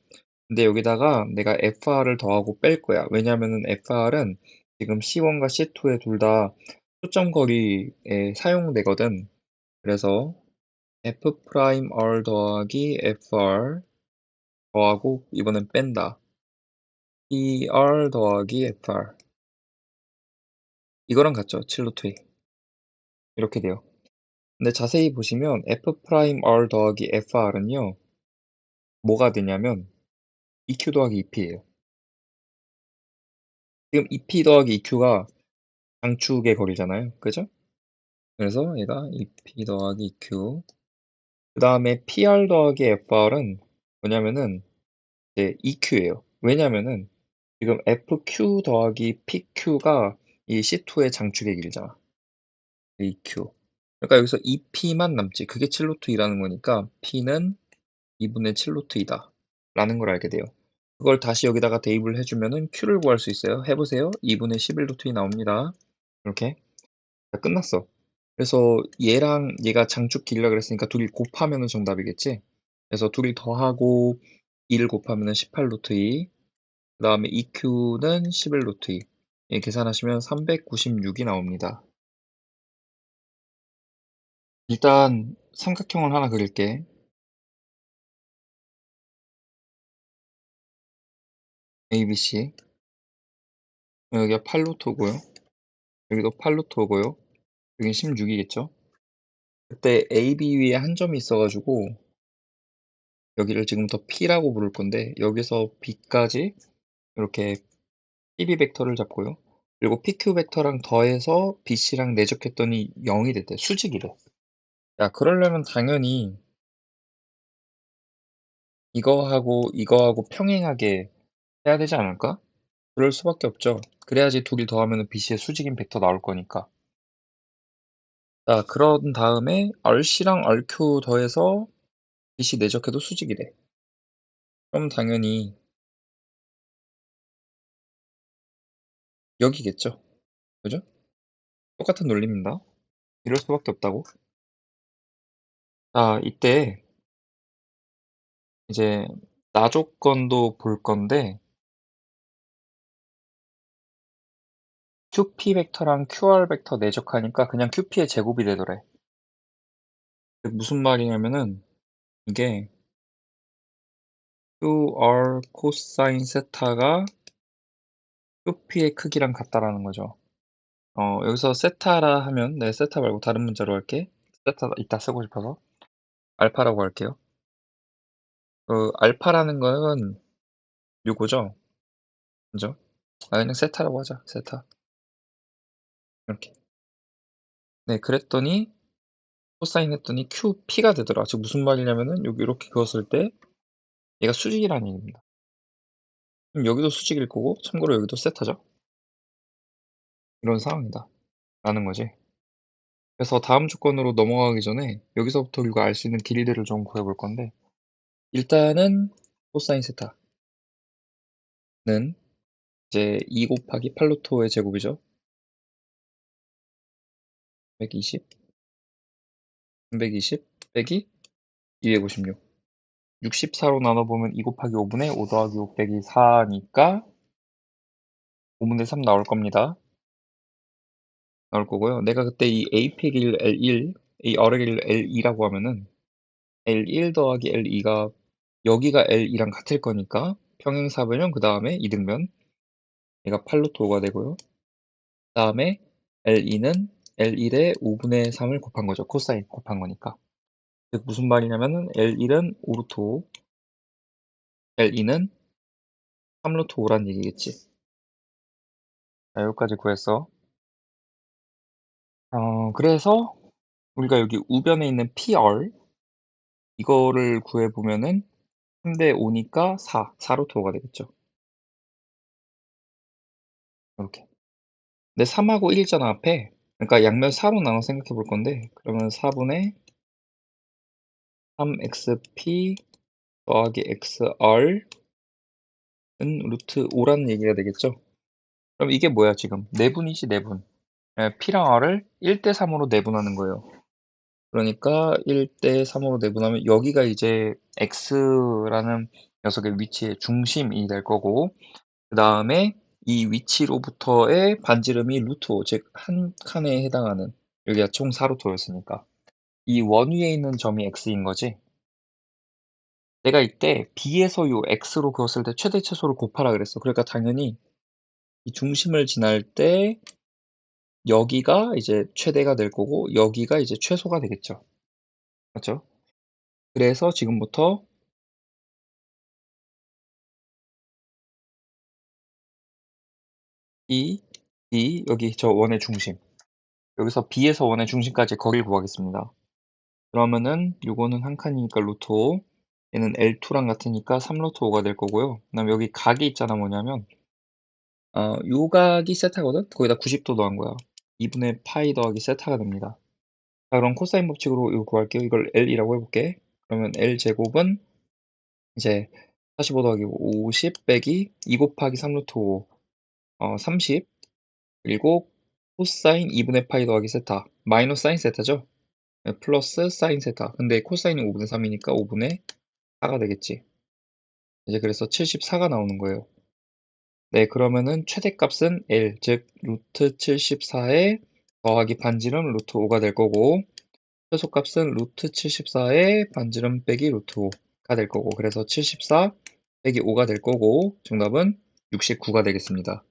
근데 여기다가 내가 FR을 더하고 뺄 거야. 왜냐면은 FR은 지금 C1과 C2에 둘 다 초점 거리에 사용되거든. 그래서 F 프라임 R 더하기 FR 더하고 이번엔 뺀다. PR 더하기 FR 이거랑 같죠? 7 루트 2 이렇게 돼요. 근데 자세히 보시면 F 프라임 R 더하기 FR은요. 뭐가 되냐면 EQ 더하기 EP예요. 지금 EP 더하기 EQ가 장축의 거리잖아요. 그죠? 그래서 얘가 EP 더하기 EQ 그 다음에 PR 더하기 FR은 뭐냐면은 이제 EQ예요. 왜냐면은 지금 FQ 더하기 PQ가 이 C2의 장축의 길이잖아. EQ. 그러니까 여기서 EP만 남지. 그게 7 루트 2라는 거니까 P는 2분의 7 루트 2다. 라는 걸 알게 돼요. 그걸 다시 여기다가 대입을 해주면은 Q를 구할 수 있어요. 해보세요. 2분의 11 루트 2 나옵니다. 이렇게. 자, 끝났어. 그래서 얘랑 얘가 장축 길이라 그랬으니까 둘이 곱하면은 정답이겠지? 그래서 둘이 더하고 2를 곱하면은 18 루트 2, 그 다음에 EQ는 11 루트 2. 예, 계산하시면 396이 나옵니다. 일단 삼각형을 하나 그릴게. ABC. 여기가 8 루트 고요 여기도 8 루트 고요 여긴 16이겠죠? 그때 AB 위에 한 점이 있어가지고 여기를 지금부터 P라고 부를 건데 여기서 B까지 이렇게 PB 벡터를 잡고요. 그리고 PQ 벡터랑 더해서 BC랑 내적했더니 0이 됐대. 수직이래. 야, 그러려면 당연히 이거하고 평행하게 해야 되지 않을까? 그럴 수밖에 없죠. 그래야지 둘이 더하면 BC의 수직인 벡터 나올 거니까. 자, 그런 다음에 RC랑 RQ 더해서 BC 내적해도 수직이래. 그럼 당연히 여기겠죠. 그죠? 똑같은 논리입니다. 이럴 수밖에 없다고. 자, 이때 이제 나 조건도 볼 건데 QP 벡터랑 QR 벡터 내적하니까 그냥 QP의 제곱이 되더래. 무슨 말이냐면은 이게 QR 코사인 세타가 QP의 크기랑 같다라는 거죠. 여기서 세타라 하면 네, 세타 말고 다른 문자로 할게. 세타 이따 쓰고 싶어서 알파라고 할게요. 알파라는 거는 요거죠. 그죠? 그냥 세타라고 하자. 세타. 이렇게. 네, 그랬더니 코사인 했더니 QP가 되더라. 즉 무슨 말이냐면은 여기 이렇게 그었을 때 얘가 수직이라는 얘기입니다. 그럼 여기도 수직일 거고 참고로 여기도 세타죠. 이런 상황이다 라는 거지. 그래서 다음 조건으로 넘어가기 전에 여기서부터 우리가 알 수 있는 길이들을 좀 구해볼 건데, 일단은 코사인 세타는 이제 2 곱하기 팔로토의 제곱이죠. 120, 320 빼기 256. 64로 나눠보면 2 곱하기 5분의 5 더하기 5 빼기 4니까 5분의 3 나올 겁니다. 나올 거고요. 내가 그때 이 A 빼기 1, L1, 이 어뢰를 L2라고 하면은 L1 더하기 L2가 여기가 L2랑 같을 거니까 평행사변형 그 다음에 이등변 얘가 8루트 5가 되고요. 그 다음에 L2는 L1에 5분의 3을 곱한 거죠. 코사인 곱한 거니까. 즉 무슨 말이냐면은 L1은 5루트 5, L2는 3루트 5란 얘기겠지. 자, 여기까지 구했어. 그래서 우리가 여기 우변에 있는 PR 이거를 구해보면은 3대 5니까 4루트 5가 되겠죠. 이렇게. 근데 3하고 1 있잖아, 앞에. 그러니까 양면 4로 나눠 생각해 볼 건데, 그러면 4분의 3xp 더하기 xr은 루트 5라는 얘기가 되겠죠. 그럼 이게 뭐야, 지금? 내분이지, 내분. p랑 r을 1대 3으로 내분하는 거예요. 그러니까 1대 3으로 내분하면 여기가 이제 x라는 녀석의 위치의 중심이 될 거고, 그 다음에 이 위치로부터의 반지름이 루트 5, 즉 한 칸에 해당하는, 여기가 총 4루트 5였으니까 이 원 위에 있는 점이 x인 거지. 내가 이때 b에서 요 x로 그었을 때 최대 최소를 곱하라 그랬어. 그러니까 당연히 이 중심을 지날 때 여기가 이제 최대가 될 거고 여기가 이제 최소가 되겠죠. 맞죠? 그래서 지금부터 이 B 여기 저 원의 중심, 여기서 B에서 원의 중심까지 거리를 구하겠습니다. 그러면은 요거는 한 칸이니까 루트 5, 얘는 L2랑 같으니까 3 루트 5가 될 거고요. 그다음에 여기 각이 있잖아, 뭐냐면 요 각이 세타거든? 거기다 90도 더한 거야. 2분의 파이 더하기 세타가 됩니다. 자, 그럼 코사인 법칙으로 이거 구할게요. 이걸 L이라고 해볼게. 그러면 L제곱은 이제 45 더하기 50 빼기 2 곱하기 3 루트 5, 30, 그리고 코사인 2분의 파이 더하기 세타, 마이너스 사인 세타죠? 네, 플러스 사인 세타. 근데 코사인이 5분의 3이니까 5분의 4가 되겠지. 이제 그래서 74가 나오는 거예요. 네, 그러면은 최대값은 L, 즉 루트 74에 더하기 반지름 루트 5가 될 거고, 최소값은 루트 74에 반지름 빼기 루트 5가 될 거고, 그래서 74 빼기 5가 될 거고, 정답은 69가 되겠습니다.